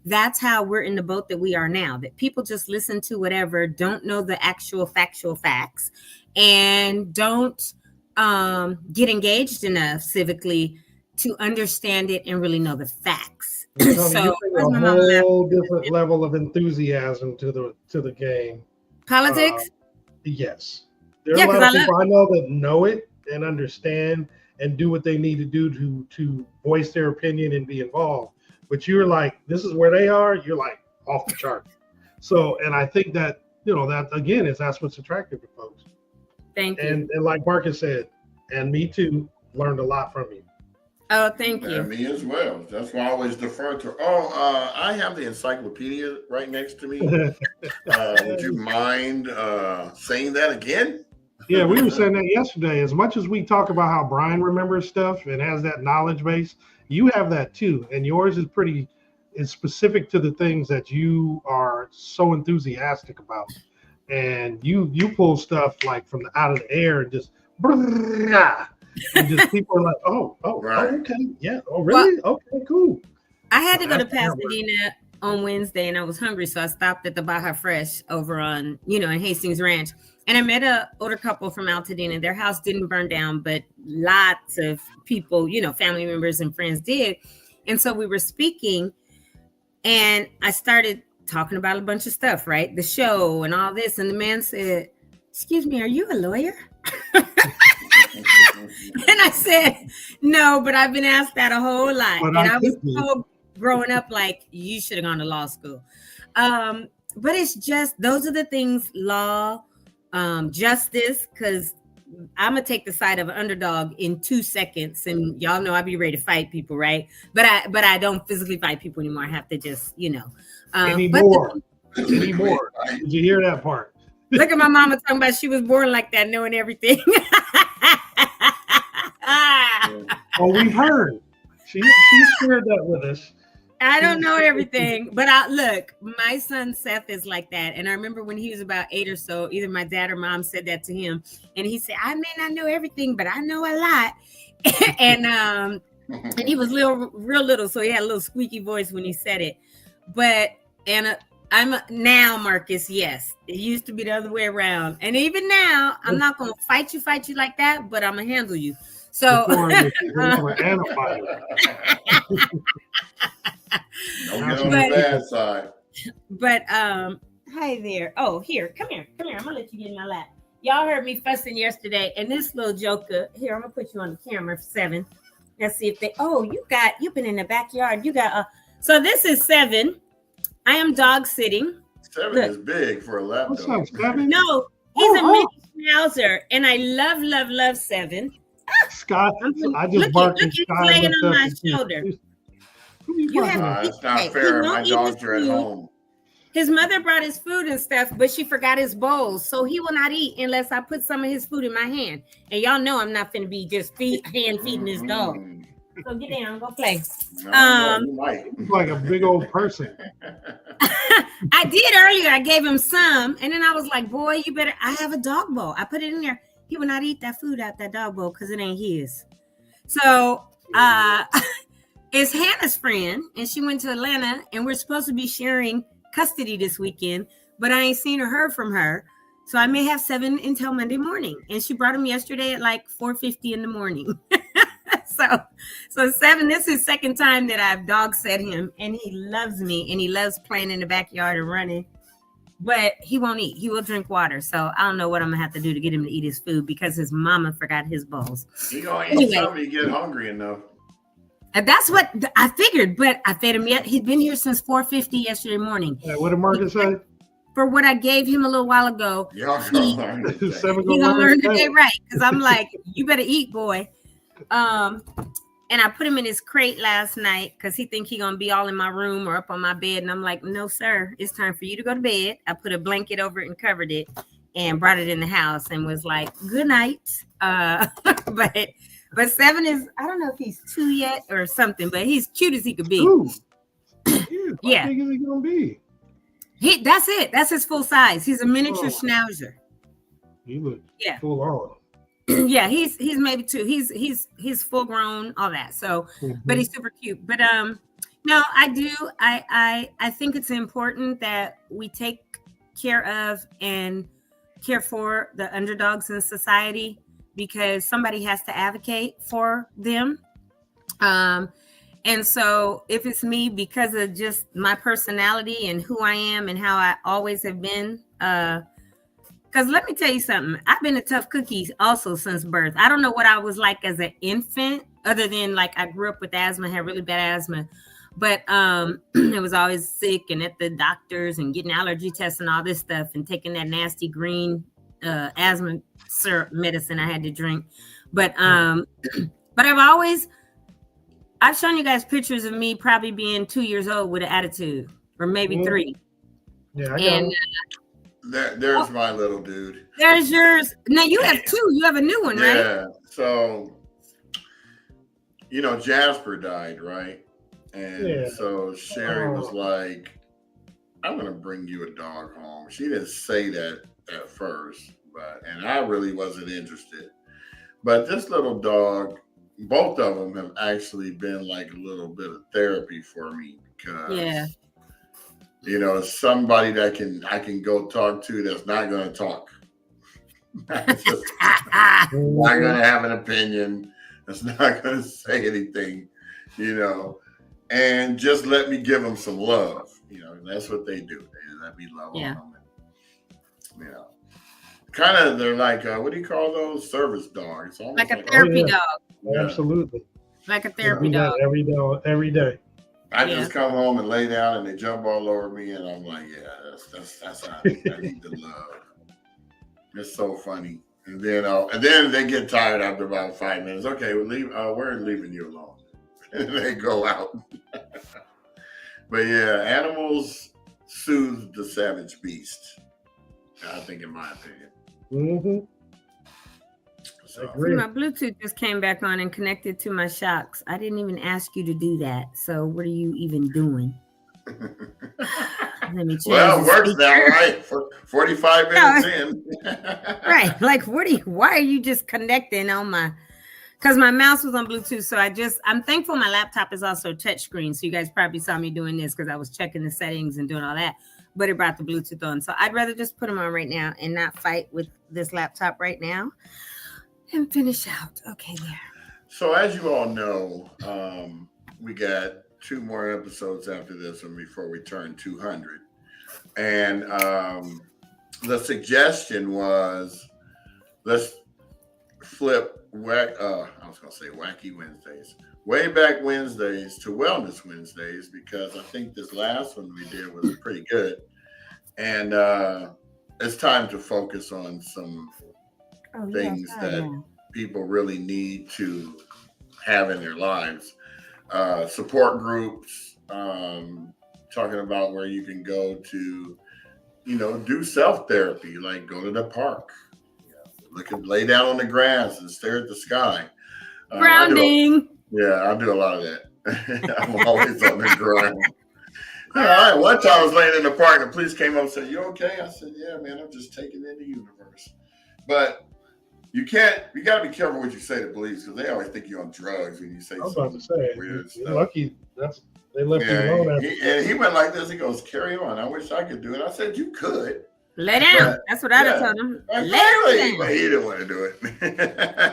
that's how we're in the boat that we are now, that people just listen to whatever, don't know the actual factual facts, and don't get engaged enough civically to understand it and really know the facts. So a whole different level of enthusiasm to the game. Politics? Yes. There are a lot of people I know that know it and understand and do what they need to do to voice their opinion and be involved. But you're like, this is where they are, you're like off the chart. So, and I think that, that again that's what's attractive to folks. Thank you. And like Marcus said, and me too, learned a lot from you. Oh, thank you. And me as well. That's why I always defer to. I have the encyclopedia right next to me. Would you mind saying that again? Yeah, we were saying that yesterday. As much as we talk about how Brian remembers stuff and has that knowledge base, you have that too. And yours is specific to the things that you are so enthusiastic about. And you pull stuff like from out of the air and just and just people are like, Right. okay, yeah, oh really? Okay, cool. I had to go to That's how it works. Pasadena on Wednesday and I was hungry, so I stopped at the Baja Fresh over on, in Hastings Ranch. And I met a older couple from Altadena. Their house didn't burn down, but lots of people, family members and friends did. And so we were speaking and I started talking about a bunch of stuff, right? The show and all this. And the man said, "Excuse me, are you a lawyer?" And I said, "No, but I've been asked that a whole lot." But and I was told growing up like, you should have gone to law school. But it's just, those are the things, law, justice, because I'm gonna take the side of an underdog in 2 seconds, and y'all know I be ready to fight people, right? But I don't physically fight people anymore. I have to just, anymore. Anymore. Did you hear that part? Look at my mama talking about she was born like that, knowing everything. Oh, we've heard. She shared that with us. I don't know everything, but look, my son Seth is like that. And I remember when he was about 8 or so, either my dad or mom said that to him. And he said, "I may not know everything, but I know a lot." and he was real little. So he had a little squeaky voice when he said it. But, I'm now, Marcus, yes. It used to be the other way around. And even now, I'm not going to fight you like that, but I'm going to handle you. So, Don't get on the bad side. But hi there. Oh, here, come here. I'm gonna let you get in my lap. Y'all heard me fussing yesterday, and this little joker here. I'm gonna put you on the camera for 7. Let's see if they. Oh, you've been in the backyard. You got so this is 7. I am dog sitting. 7 is big for a lap What's dog. up, 7? No, he's a mini schnauzer, and I love 7. Scott, I just barked at he's Scott. laying on my shoulder. It's not fair. My dogs are at home. His mother brought his food and stuff, but she forgot his bowls. So he will not eat unless I put some of his food in my hand. And y'all know I'm not going to be just hand feeding this dog. So get down, go play. He's like a big old person. I did earlier. I gave him some. And then I was like, boy, you better. I have a dog bowl. I put it in there. He will not eat that food out that dog bowl because it ain't his. So it's Hannah's friend. And she went to Atlanta. And we're supposed to be sharing custody this weekend, but I ain't seen or heard from her. So I may have 7 until Monday morning. And she brought him yesterday at like 4:50 in the morning. so 7, this is second time that I've dog set him, and he loves me and he loves playing in the backyard and running, but he won't eat. He will drink water. So I don't know what I'm gonna have to do to get him to eat his food because his mama forgot his bowls. He gonna eat something, you get hungry enough. And that's what I figured, but I fed him yet. He'd been here since 4:50 yesterday morning. What did Marcus say? For what I gave him a little while ago, he's gonna learn today, right? Because I'm like, you better eat, boy. And I put him in his crate last night because he think he gonna be all in my room or up on my bed, and I'm like, no, sir, it's time for you to go to bed. I put a blanket over it and covered it, and brought it in the house, and was like, good night. But 7 is, I don't know if he's 2 yet or something, but he's cute as he could be. Yeah. How big is he gonna be? That's it. That's his full size. He's a miniature schnauzer. He looks full on. Yeah, he's maybe 2. He's full grown, all that. So, but he's super cute. But no, I do. I think it's important that we take care of and care for the underdogs in society, because somebody has to advocate for them. And so if it's me, because of just my personality and who I am and how I always have been, because let me tell you something, I've been a tough cookie also since birth. I don't know what I was like as an infant, other than like I grew up with asthma, had really bad asthma, but I was always sick and at the doctors and getting allergy tests and all this stuff and taking that nasty green asthma syrup medicine I had to drink. But I've shown you guys pictures of me probably being 2 years old with an attitude, or maybe 3. Yeah, There's my little dude. There's yours. Now you have two. You have a new one, right? Yeah. So, Jasper died, right? And so Sherry was like, I'm going to bring you a dog home. She didn't say that at first, and I really wasn't interested. But this little dog, both of them have actually been like a little bit of therapy for me because, somebody that I can go talk to that's not going to talk. Just not going to have an opinion. That's not going to say anything, and just let me give them some love. That's what they do. They let me love them. And, kind of, they're like, what do you call those? Service dogs. Like a therapy dog. Yeah. Absolutely. Like a therapy dog. Every day. I just come home and lay down and they jump all over me and I'm like, that's how I need the love. It's so funny. And then they get tired after about 5 minutes. Okay, we're leaving you alone. And they go out. But yeah, animals soothe the savage beast. I think, in my opinion. Mm-hmm. So, my Bluetooth just came back on and connected to my shocks. I didn't even ask you to do that. So what are you even doing? Let me change. Well, it works now, right? For 45 minutes in. Right. Like, why are you just connecting on my... Because my mouse was on Bluetooth, so I'm thankful my laptop is also a touchscreen. So you guys probably saw me doing this because I was checking the settings and doing all that. But it brought the Bluetooth on. So I'd rather just put them on right now and not fight with this laptop right now and finish out. Okay, there. So as you all know, we got 2 more episodes after this one before we turn 200. And the suggestion was, let's flip I was going to say Wacky Wednesdays, way back Wednesdays to Wellness Wednesdays, because I think this last one we did was pretty good. And it's time to focus on some things that people really need to have in their lives. Support groups, talking about where you can go to, do self-therapy, like go to the park. Lay down on the grass and stare at the sky. Grounding. I do a lot of that. I'm always on the ground. One time I was laying in the park and the police came up and said, "You okay?" I said, "Yeah, man, I'm just taking in the universe." But you got to be careful what you say to police because they always think you're on drugs when you say something weird stuff. Lucky they left you alone. And he went like this. He goes, "Carry on. I wish I could do it." I said, "You could. Lay down." That's what I'd have told him. Lay down. But he didn't want to do it.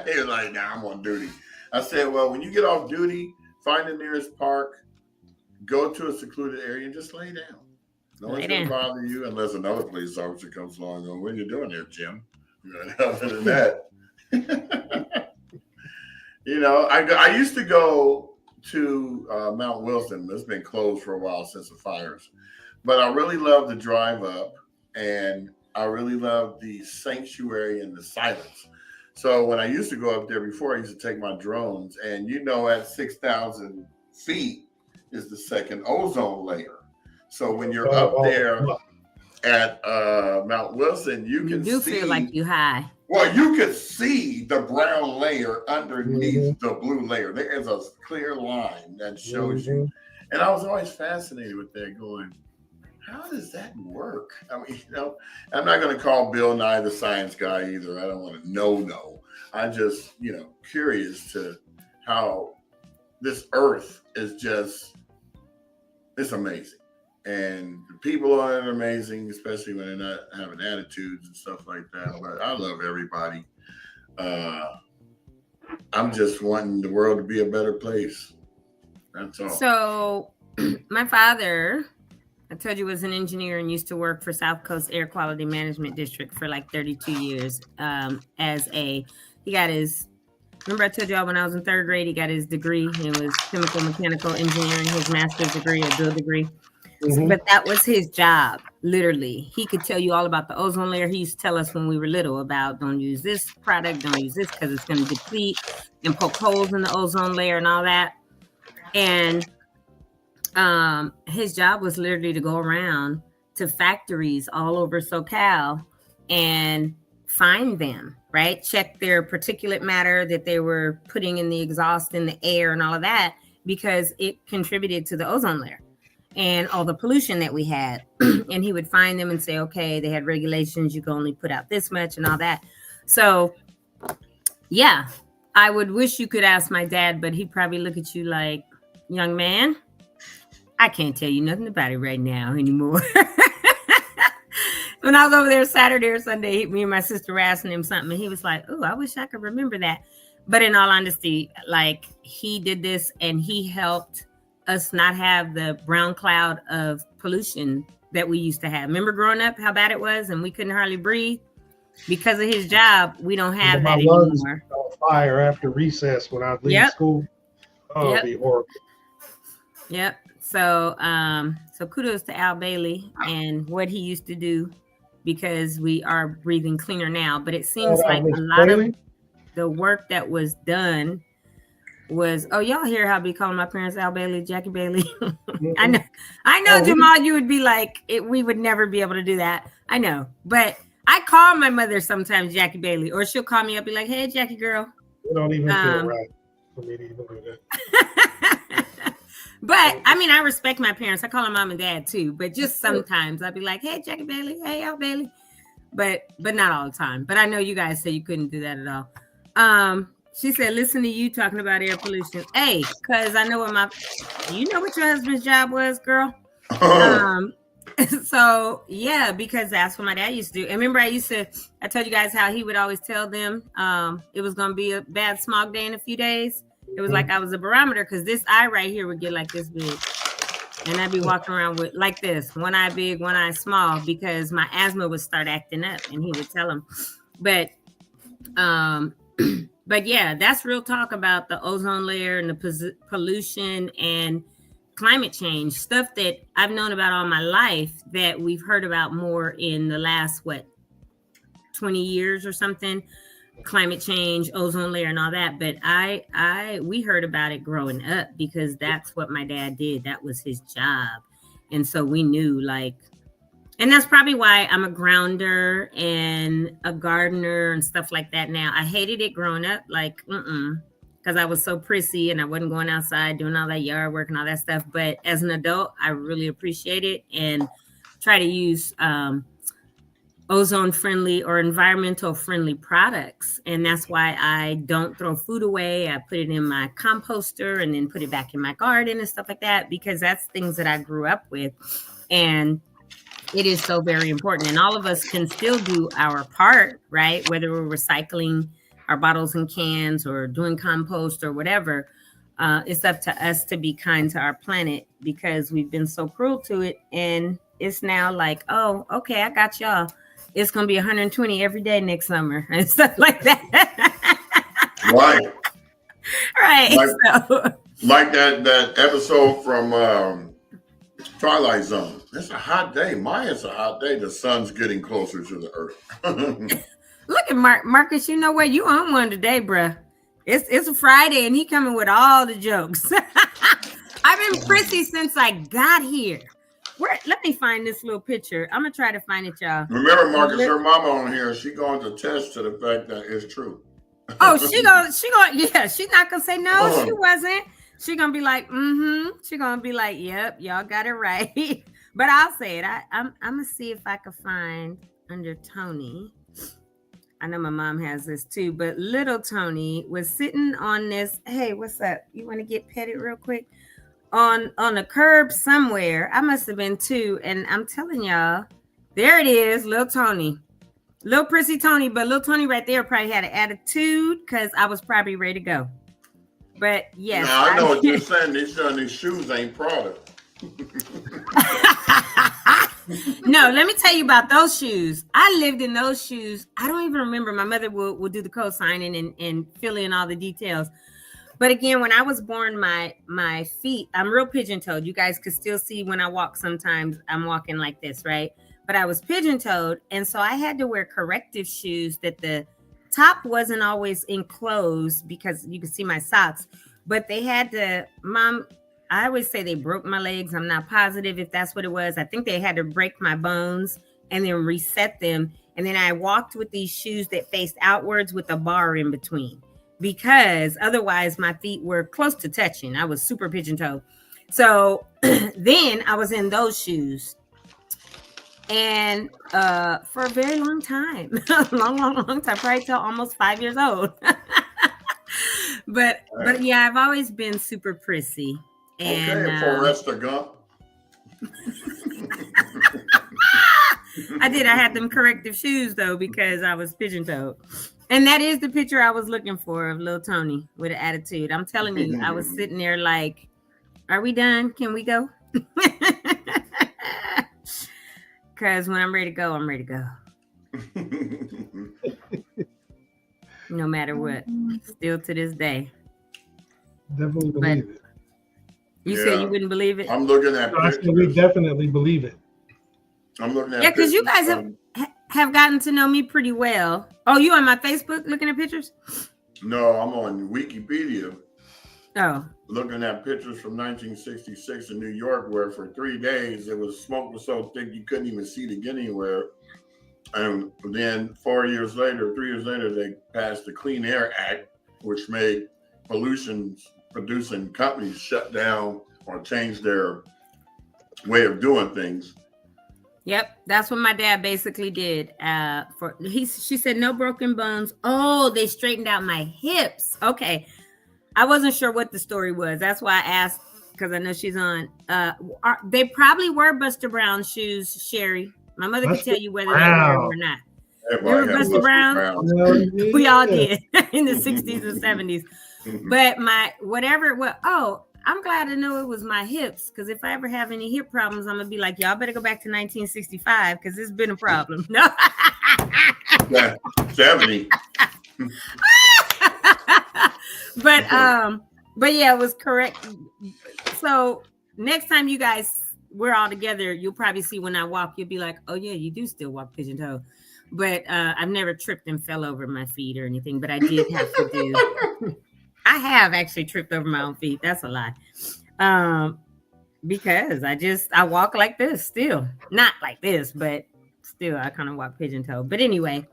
He was like, "Nah, I'm on duty." I said, "Well, when you get off duty, find the nearest park, go to a secluded area, and just lay down. No one's going to bother you unless another police officer comes along and goes, 'What are you doing there, Jim?'" Other than that, I used to go to Mount Wilson. It's been closed for a while since the fires, but I really love the drive up. And I really love the sanctuary and the silence. So when I used to go up there before, I used to take my drones. And at 6,000 feet is the second ozone layer. So when you're up there at Mount Wilson, you can do see, feel like you high. Well, you could see the brown layer underneath the blue layer. There is a clear line that shows you. And I was always fascinated with that, going, how does that work? I mean, I'm not going to call Bill Nye the science guy either. I don't want to know. I'm just, curious to how this earth is it's amazing. And the people on it are amazing, especially when they're not having attitudes and stuff like that. But I love everybody. I'm just wanting the world to be a better place. That's all. So my father, I told you, was an engineer and used to work for South Coast Air Quality Management District for like 32 years. He got his, remember I told y'all when I was in 3rd grade, he got his degree. It was chemical mechanical engineering, his master's degree, a dual degree. But that was his job, literally. He could tell you all about the ozone layer. He used to tell us when we were little about don't use this product, don't use this because it's going to deplete and poke holes in the ozone layer and all that. And his job was literally to go around to factories all over SoCal and find them, right? Check their particulate matter that they were putting in the exhaust in the air and all of that, because it contributed to the ozone layer and all the pollution that we had. And he would find them and say, okay, they had regulations, you can only put out this much and all that. So yeah, I would wish you could ask my dad, but he'd probably look at you like, young man, I can't tell you nothing about it right now anymore. When I was over there Saturday or Sunday, me and my sister were asking him something, and he was like, oh, I wish I could remember that. But in all honesty, like, he did this and he helped us not have the brown cloud of pollution that we used to have. Remember growing up how bad it was and we couldn't hardly breathe? Because of his job, we don't have that anymore. On fire after recess when I leave school. Oh, it'd be horrible. Yep. So kudos to Al Bailey and what he used to do, because we are breathing cleaner now. But it seems like a lot of the work that was done was, oh, y'all hear how I be calling my parents Al Bailey, Jackie Bailey? I know, Jamal, you would be like, we would never be able to do that. I know, but I call my mother sometimes Jackie Bailey, or she'll call me up, be like, hey, Jackie girl. It don't even feel right for me to even do that. But I mean, I respect my parents. I call them mom and dad too, but just sometimes I'd be like, hey, Jackie Bailey, hey, Al Bailey. But not all the time. But I know you guys say you couldn't do that at all. She said, listen to you talking about air pollution. Hey, because I know you know what your husband's job was, girl? So yeah, because that's what my dad used to do. And remember, I told you guys how he would always tell them it was going to be a bad smog day in a few days. It was like I was a barometer, because this eye right here would get like this big. And I'd be walking around with like this, one eye big, one eye small, because my asthma would start acting up, and he would tell them. But yeah, that's real talk about the ozone layer and the pollution and climate change, stuff that I've known about all my life that we've heard about more in the last, 20 years or something. Climate change, ozone layer, and all that. But we heard about it growing up, because that's what my dad did. That was his job. And so we knew, like, and that's probably why I'm a grounder and a gardener and stuff like that now. I hated it growing up, like, because I was so prissy and I wasn't going outside doing all that yard work and all that stuff. But as an adult, I really appreciate it and try to use ozone friendly or environmental friendly products. And that's why I don't throw food away. I put it in my composter and then put it back in my garden and stuff like that, because that's things that I grew up with. And it is so very important. And all of us can still do our part, right? Whether we're recycling our bottles and cans or doing compost or whatever, it's up to us to be kind to our planet, because we've been so cruel to it. And it's now like, oh, okay, I got y'all. It's going to be 120 every day next summer and stuff like that. Right. Right. Like that episode from Twilight Zone. It's a hot day. Maya's a hot day. The sun's getting closer to the earth. Look at Marcus. You know what? You on one today, bruh. It's a Friday and he coming with all the jokes. I've been prissy since I got here. Let me find this little picture. I'm gonna try to find it, y'all. Remember, Marcus, her mama on here. She going to attest to the fact that it's true. Oh, she gonna, yeah. She's not gonna say no. She wasn't. She gonna be like, She gonna be like, yep, y'all got it right. But I'll say it. I'm gonna see if I can find under Tony. I know my mom has this too, but little Tony was sitting on this. Hey, what's up? You want to get petted real quick? On a curb somewhere. I must have been 2, and I'm telling y'all, there it is, little Tony, little prissy Tony. But little Tony right there probably had an attitude, because I was probably ready to go. But yes, now, I know what you're saying. These shoes ain't product. No, let me tell you about those shoes. I lived in those shoes. I don't even remember. My mother will do the co-signing and fill in all the details. But again, when I was born, my feet, I'm real pigeon-toed. You guys could still see when I walk sometimes, I'm walking like this, right? But I was pigeon-toed. And so I had to wear corrective shoes that the top wasn't always enclosed, because you could see my socks. But they had to, Mom, I always say they broke my legs. I'm not positive if that's what it was. I think they had to break my bones and then reset them. And then I walked with these shoes that faced outwards with a bar in between, because otherwise my feet were close to touching. I was super pigeon toe. So then I was in those shoes. And for a very long time, long time, probably till almost 5 years old. but yeah, I've always been super prissy. And okay, Forrest Gump. I did. I had them corrective shoes though, because I was pigeon toed. And that is the picture I was looking for of little Tony with an attitude. I'm telling you, I was sitting there like, are we done? Can we go? Because when I'm ready to go, I'm ready to go. No matter what. Still to this day. Definitely believe it. You said you wouldn't believe it? I'm looking at I said we definitely believe it. I'm looking at because you guys have gotten to know me pretty well. Oh, you on my Facebook looking at pictures? No, I'm on Wikipedia. Oh. Looking at pictures from 1966 in New York, where for 3 days smoke was so thick you couldn't even see to get anywhere. And then 3 years later, they passed the Clean Air Act, which made pollution-producing companies shut down or change their way of doing things. Yep, that's what my dad basically did. She said no broken bones. Oh, they straightened out my hips. Okay, I wasn't sure what the story was. That's why I asked, because I know she's on. They probably were Buster Brown shoes, Sherry. My mother could tell you whether they were or not. Remember Buster Brown? We all did in the 60s and 70s. But whatever it was, I'm glad to know it was my hips, because if I ever have any hip problems, I'm gonna be like, y'all better go back to 1965 because it's been a problem. No, 70. but yeah, it was correct. So next time you guys we're all together, you'll probably see when I walk, you'll be like, oh yeah, you do still walk pigeon toe. But I've never tripped and fell over my feet or anything, but I did have to do. I have actually tripped over my own feet. That's a lie. Because I walk like this still. Not like this, but still I kind of walk pigeon toe. But anyway,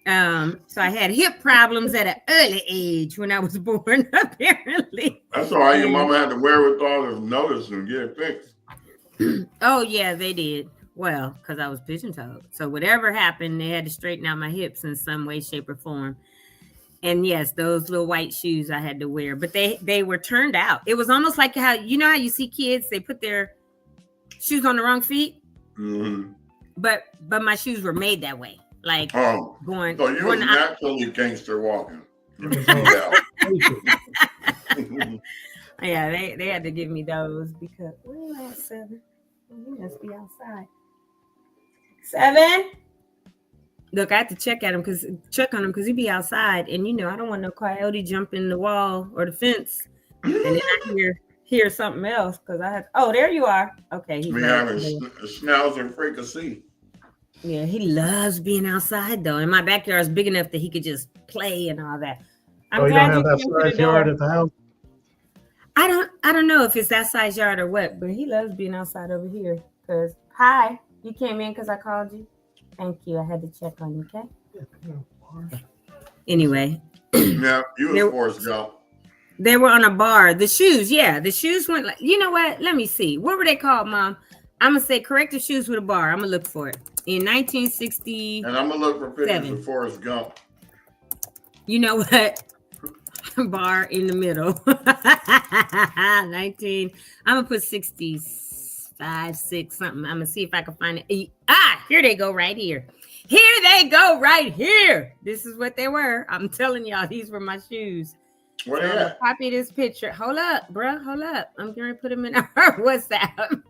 so I had hip problems at an early age when I was born, apparently. That's all right. Your mama had the wherewithal to notice and get it fixed. Oh, yeah, they did. Well, because I was pigeon toed. So whatever happened, they had to straighten out my hips in some way, shape, or form. And yes, those little white shoes I had to wear, but they were turned out. It was almost like how you see kids, they put their shoes on the wrong feet. Mm-hmm. But my shoes were made that way. Like going. So you were naturally gangster walking. Yeah, they had to give me those because where are you at, 7? You must be outside. 7. Look, I had to check on him because he'd be outside, and I don't want no coyote jumping the wall or the fence, and then I hear something else because I had. Oh, there you are. Okay, he's having schnauzer fricassee. Yeah, he loves being outside though, and my backyard is big enough that he could just play and all that. I'm glad you don't have that size yard at the house. I don't know if it's that size yard or what, but he loves being outside over here. Because hi, you came in because I called you. Thank you. I had to check on you, okay? Anyway. Yeah, you was Forrest Gump. They were on a bar. The shoes went like, you know what? Let me see. What were they called, Mom? I'm going to say corrective shoes with a bar. I'm going to look for it. In 1960. And I'm going to look for pictures of Forrest Gump. You know what? Bar in the middle. 19. I'm going to put 65, 6, something. I'm going to see if I can find it. Here they go right here. Here they go right here. This is what they were. I'm telling y'all, these were my shoes. Where they at? Copy this picture. Hold up, bro. Hold up. I'm going to put them in our WhatsApp.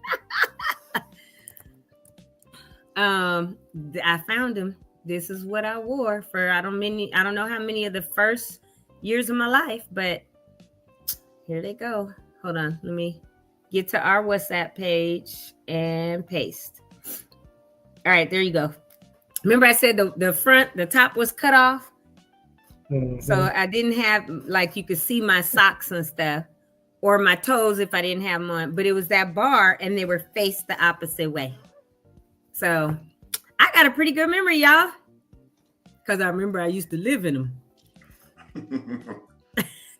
I found them. This is what I wore for I don't know how many of the first years of my life, but here they go. Hold on. Let me get to our WhatsApp page and paste. All right, there you go. Remember I said the top was cut off? Mm-hmm. So I didn't have, like, you could see my socks and stuff. or my toes if I didn't have them on. But it was that bar, and they were faced the opposite way. So I got a pretty good memory, y'all, because I remember I used to live in them.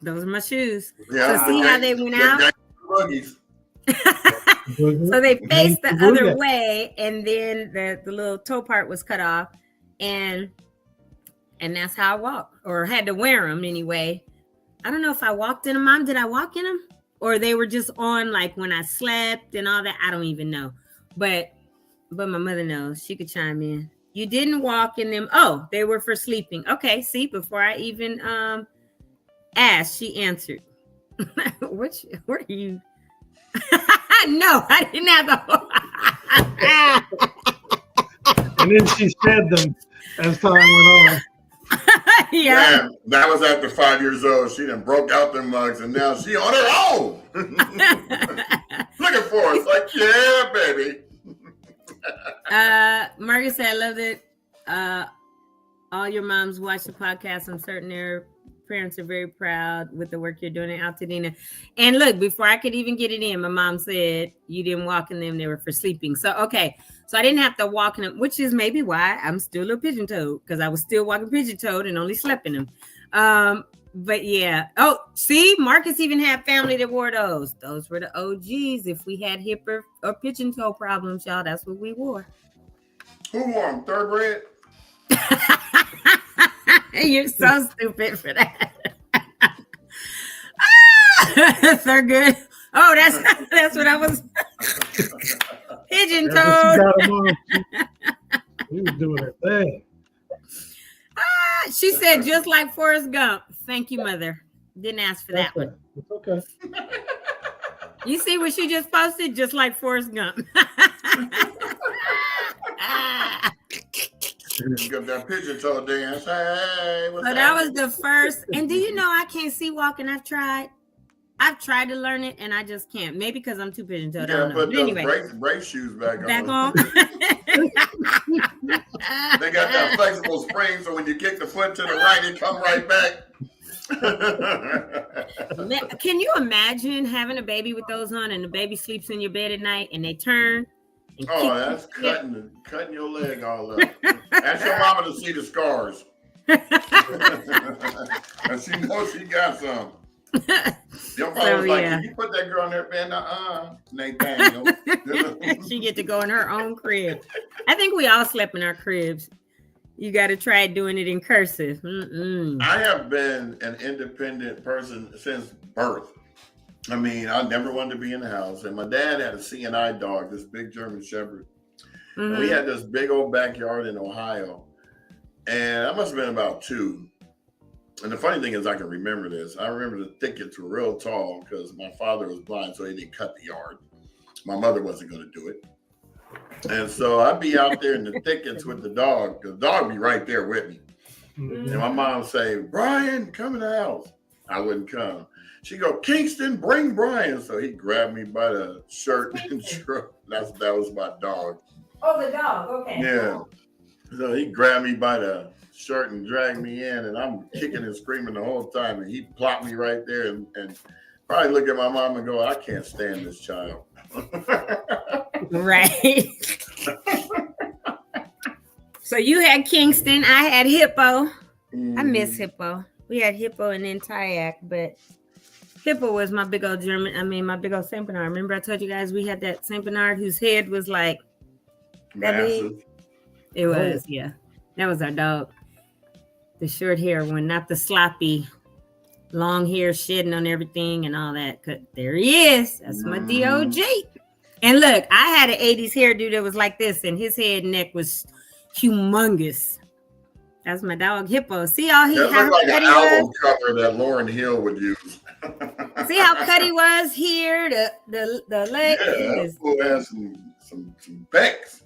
Those are my shoes. Yeah, so see how they went out? So they faced the other way, and then the little toe part was cut off, and that's how I walked, or had to wear them anyway. I don't know if I walked in them, Mom. Did I walk in them? Or they were just on like when I slept and all that? I don't even know. But my mother knows. She could chime in. You didn't walk in them. Oh, they were for sleeping. Okay, see, before I even asked, she answered. What are you? No, I didn't have the And then she said them as time went on. Yeah. Man, that was after 5 years old. She done broke out them mugs, and now she on her own. Looking for us, like, yeah, baby. Margaret said, I love that all your moms watch the podcast. I'm certain their parents are very proud with the work you're doing in Altadena. And look, before I could even get it in, my mom said you didn't walk in them, they were for sleeping. So okay, so I didn't have to walk in them, which is maybe why I'm still a little pigeon-toed, because I was still walking pigeon-toed and only slept in them. But yeah. Oh, see, Marcus even had family that wore those. Those were the OGs. If we had hip or pigeon-toe problems, y'all, that's what we wore. Who wore them? Third grade? You're so stupid for that. They're good. Oh, that's what I was. Pigeon-toed. She was doing her thing. She said, just like Forrest Gump. Thank you, Mother. Didn't ask for that one. It's okay. You see what she just posted? Just like Forrest Gump. Give that pigeon-toe dance. Hey, so that was the first. And do you know I can't see walking? I've tried to learn it, and I just can't. Maybe because I'm too pigeon-toed. You gotta put those anyway, brake shoes back on. They got that flexible spring, so when you kick the foot to the right, it come right back. Can you imagine having a baby with those on, and the baby sleeps in your bed at night, and they turn? Oh, that's cutting your leg all up. Ask your mama to see the scars. And she knows she got some. Your father was like, Can you put that girl in there, man? Nathaniel. She get to go in her own crib. I think we all slept in our cribs. You got to try doing it in cursive. I have been an independent person since birth. I mean, I never wanted to be in the house. And my dad had a CNI dog, this big German Shepherd. Mm-hmm. And we had this big old backyard in Ohio. And I must have been about 2. And the funny thing is, I can remember this. I remember the thickets were real tall because my father was blind, so he didn't cut the yard. My mother wasn't going to do it. And so I'd be out there in the thickets with the dog, because the dog would be right there with me. Mm-hmm. And my mom would say, Brian, come in the house. I wouldn't come. She'd go, Kingston, bring Brian. So he grabbed me by the shirt and shirt. That was my dog. Oh, the dog. Okay. Yeah. So he grabbed me by the shirt and dragged me in, and I'm kicking and screaming the whole time. And he plopped me right there and probably look at my mom and go, I can't stand this child. Right. So you had Kingston. I had Hippo. I miss Hippo. We had Hippo and then Tyak, but Hippo was my big old my big old Saint Bernard. Remember I told you guys we had that Saint Bernard whose head was like that big? It was, yeah. That was our dog. The short hair one, not the sloppy, long hair shedding on everything and all that. There he is. That's my DOG. And look, I had an 80s hairdo that was like this, and his head and neck was humongous. That's my dog Hippo. See how he looked like an album cover that Lauryn Hill would use. See how cut he was here, the leg. Yeah, that has some pecs.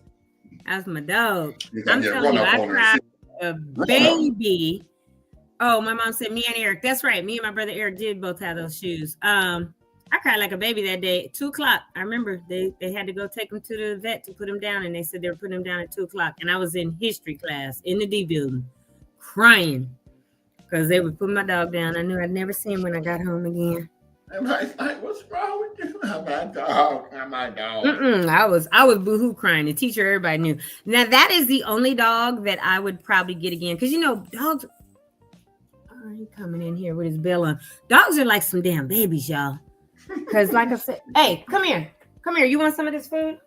That's my dog. I'm telling you, I cried a baby. Oh, my mom said me and Eric. That's right. Me and my brother Eric did both have those shoes. I cried like a baby that day. 2:00. I remember they had to go take him to the vet to put him down, and they said they were putting him down at 2:00. And I was in history class in the D building, crying because they would put my dog down. I knew I'd never see him when I got home again. I'm like, what's wrong with you? I'm my dog. I'm my dog. I was boohoo crying. The teacher, everybody knew. Now that is the only dog that I would probably get again, because dogs. Oh, he coming in here with his bill on. Dogs are like some damn babies, y'all. Because like I said, hey, come here. You want some of this food?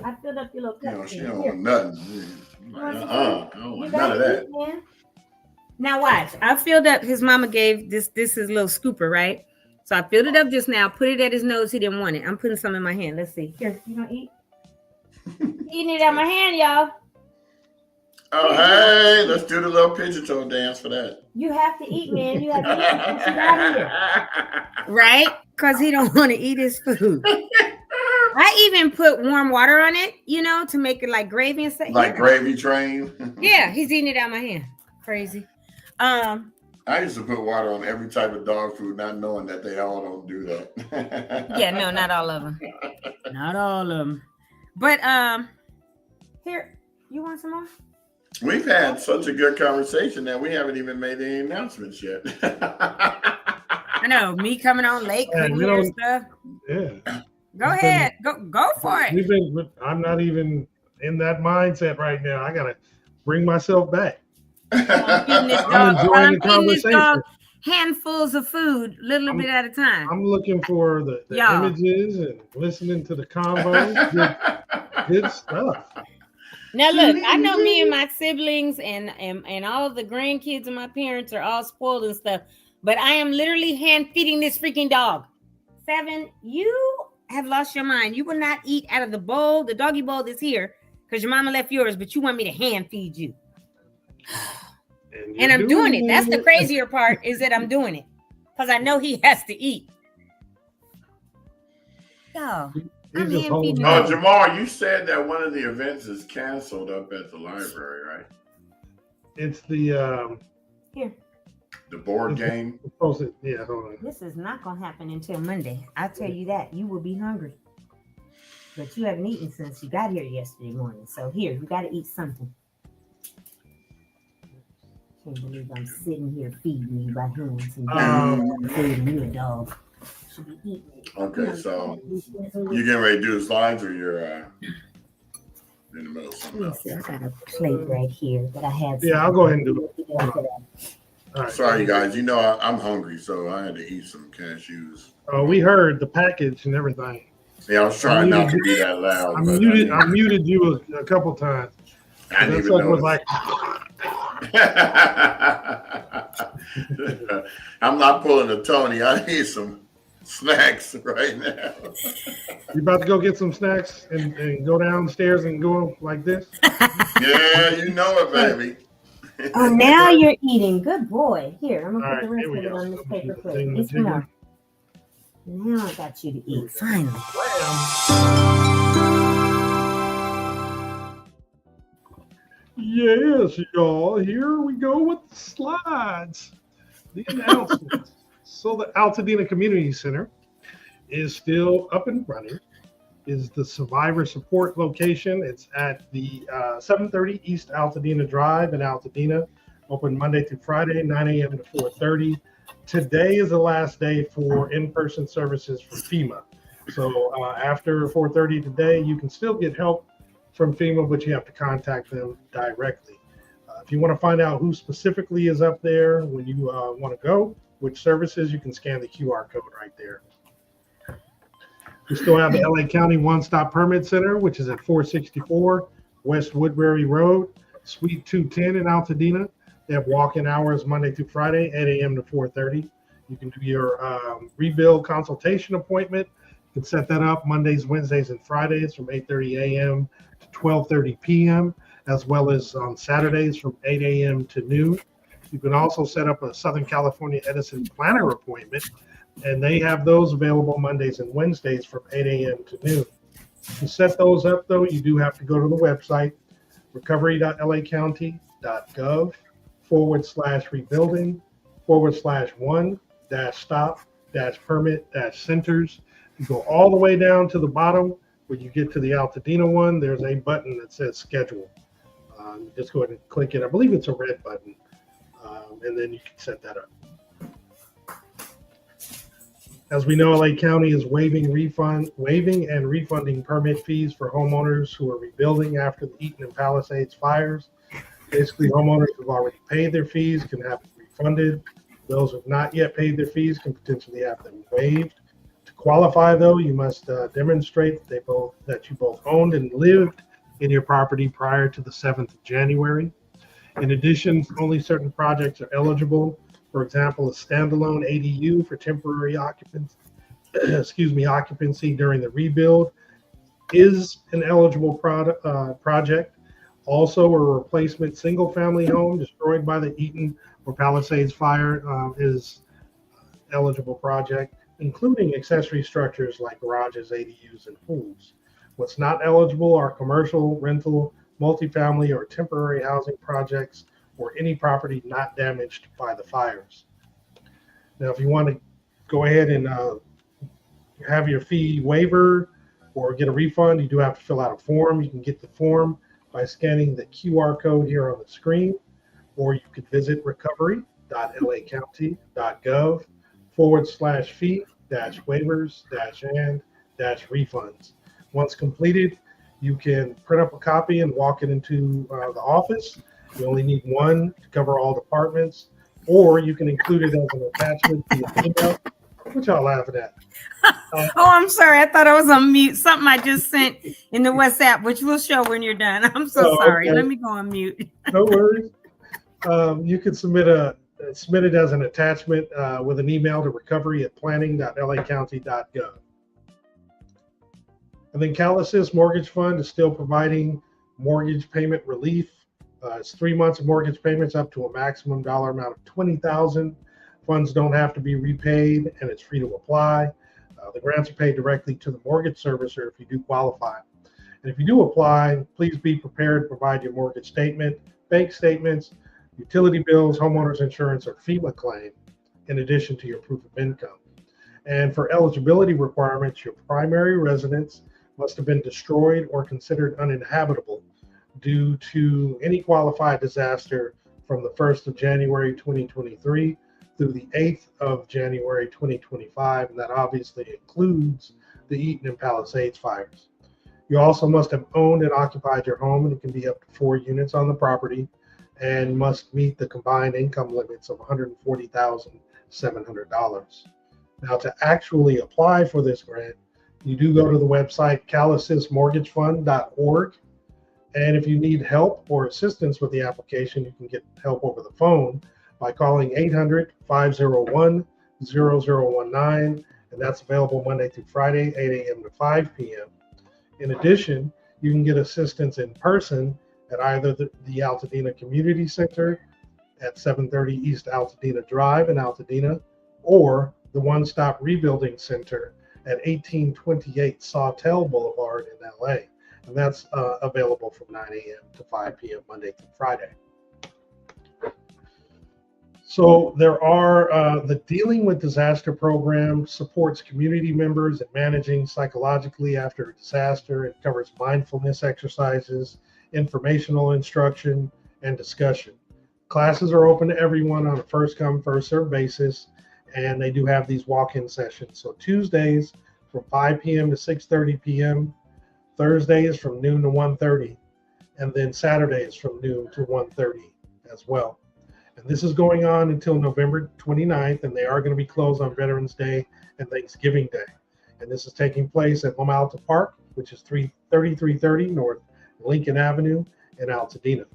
I filled up your little cup. She don't want nothing. I don't want none of that. Eat, now watch. I filled up. His mama gave this his little scooper, right? So I filled it up just now. Put it at his nose. He didn't want it. I'm putting some in my hand. Let's see. Here, you gonna eat? Eating it out my hand, y'all. Oh, hey, let's do the little pigeon toe dance for that. You have to eat, man. You have to eat. Get you out of here. Right? Because he don't want to eat his food. I even put warm water on it, to make it like gravy and stuff. Like gravy train? Yeah, he's eating it out my hand. Crazy. I used to put water on every type of dog food, not knowing that they all don't do that. Yeah, no, not all of them. Not all of them. But here, you want some more? We've had such a good conversation that we haven't even made any announcements yet. I know, me coming on late, couldn't hear stuff. Yeah. Go ahead. Go for it. I'm not even in that mindset right now. I gotta bring myself back. I'm enjoying the conversation. Handfuls of food, little bit at a time. I'm looking for the images and listening to the convo. Good stuff. Now look, I know me and my siblings and all of the grandkids and my parents are all spoiled and stuff, but I am literally hand feeding this freaking dog. 7, you have lost your mind. You will not eat out of the bowl, the doggy bowl that's here, because your mama left yours, but you want me to hand feed you. And I'm doing it. That's the crazier part, is that I'm doing it because I know he has to eat. Yo, I'm hand feeding. Oh, Jamal, you said that one of the events is canceled up at the library, right? It's the here. The board game. Yeah, hold on. This is not gonna happen until Monday. I'll tell you that. You will be hungry, but you haven't eaten since you got here yesterday morning. So here, you got to eat something. Can't believe I'm sitting here feeding you by hands and feeding you a dog. Should be eating it. Okay, so you getting ready to do the slides, or you're in the middle of something else? I got a plate right here that I had. Yeah, I'll go ahead and do it. All right. Sorry, guys. I'm hungry, so I had to eat some cashews. Oh, we heard the package and everything. Yeah, I was trying not to be that loud. I muted you a couple times. I didn't even know. Like, I'm not pulling a Tony. I need some snacks right now. You about to go get some snacks and go downstairs and go like this? Yeah, you know it, baby. Oh, now you're eating. Good boy. Here, I'm gonna put the rest of it on this paper plate. It's more. Now I got you to eat. Finally. Yes, y'all. Here we go with the slides. The announcements. So the Altadena Community Center is still up and running. Is the survivor support location. It's at the 730 East Altadena Drive in Altadena. Open Monday through Friday, 9 a.m. to 4:30. Today is the last day for in-person services from FEMA. So after 4:30 today, you can still get help from FEMA, but you have to contact them directly. If you want to find out who specifically is up there when you want to go, which services, you can scan the QR code right there. We still have the LA County One-Stop Permit Center, which is at 464 West Woodbury Road, Suite 210 in Altadena. They have walk-in hours Monday through Friday, 8 a.m. to 4:30. You can do your rebuild consultation appointment. You can set that up Mondays, Wednesdays, and Fridays from 8:30 a.m. to 12:30 p.m., as well as on Saturdays from 8 a.m. to noon. You can also set up a Southern California Edison planner appointment, and they have those available Mondays and Wednesdays from 8 a.m. to noon. To set those up, though, you do have to go to the website, recovery.lacounty.gov/rebuilding/1-stop-permit-centers. You go all the way down to the bottom. When you get to the Altadena one, there's a button that says schedule. Just go ahead and click it. I believe it's a red button, and then you can set that up. As we know, LA County is waiving and refunding permit fees for homeowners who are rebuilding after the Eaton and Palisades fires. Basically, homeowners who've already paid their fees can have it refunded. Those who have not yet paid their fees can potentially have them waived. To qualify, though, you must demonstrate that you both owned and lived in your property prior to the 7th of January. In addition, only certain projects are eligible. For example, a standalone ADU for temporary occupancy, occupancy during the rebuild is an eligible project. Also, a replacement single-family home destroyed by the Eaton or Palisades fire is eligible project, including accessory structures like garages, ADUs, and pools. What's not eligible are commercial, rental, multifamily, or temporary housing projects, or any property not damaged by the fires. Now, if you want to go ahead and have your fee waiver or get a refund, you do have to fill out a form. You can get the form by scanning the QR code here on the screen, or you could visit recovery.lacounty.gov/fee-waivers-and-refunds. Once completed, you can print up a copy and walk it into the office. You only need one to cover all departments, or you can include it as an attachment to your email, which y'all laughing at. Oh, I'm sorry. I thought I was on mute. Something I just sent in the WhatsApp, which we'll show when you're done. I'm so sorry. Okay. Let me go on mute. No worries. You can submit it as an attachment with an email to recovery@planning.lacounty.gov. And then CalAssist Mortgage Fund is still providing mortgage payment relief. It's 3 months of mortgage payments up to a maximum dollar amount of $20,000. Funds don't have to be repaid, and it's free to apply. The grants are paid directly to the mortgage servicer if you do qualify. And if you do apply, please be prepared to provide your mortgage statement, bank statements, utility bills, homeowners insurance, or FEMA claim, in addition to your proof of income. And for eligibility requirements, your primary residence must have been destroyed or considered uninhabitable due to any qualified disaster from the 1st of January 2023 through the 8th of January 2025, and that obviously includes the Eaton and Palisades fires. You also must have owned and occupied your home, and it can be up to 4 units on the property, and must meet the combined income limits of $140,700. Now, to actually apply for this grant, you do go to the website calassistmortgagefund.org. And if you need help or assistance with the application, you can get help over the phone by calling 800-501-0019. And that's available Monday through Friday, 8 a.m. to 5 p.m. In addition, you can get assistance in person at either the Altadena Community Center at 730 East Altadena Drive in Altadena, or the One Stop Rebuilding Center at 1828 Sawtell Boulevard in LA. And that's available from 9 a.m. to 5 p.m. Monday through Friday. So there are the Dealing with Disaster program supports community members in managing psychologically after a disaster. It covers mindfulness exercises, informational instruction, and discussion. Classes are open to everyone on a first come, first served basis, and they do have these walk-in sessions. So Tuesdays from 5 p.m. to 6:30 p.m., Thursdays from noon to 1:30, and then Saturdays from noon to 1:30 as well. And this is going on until November 29th, and they are going to be closed on Veterans Day and Thanksgiving Day. And this is taking place at Loma Alta Park, which is 3330 North Lincoln Avenue in Altadena.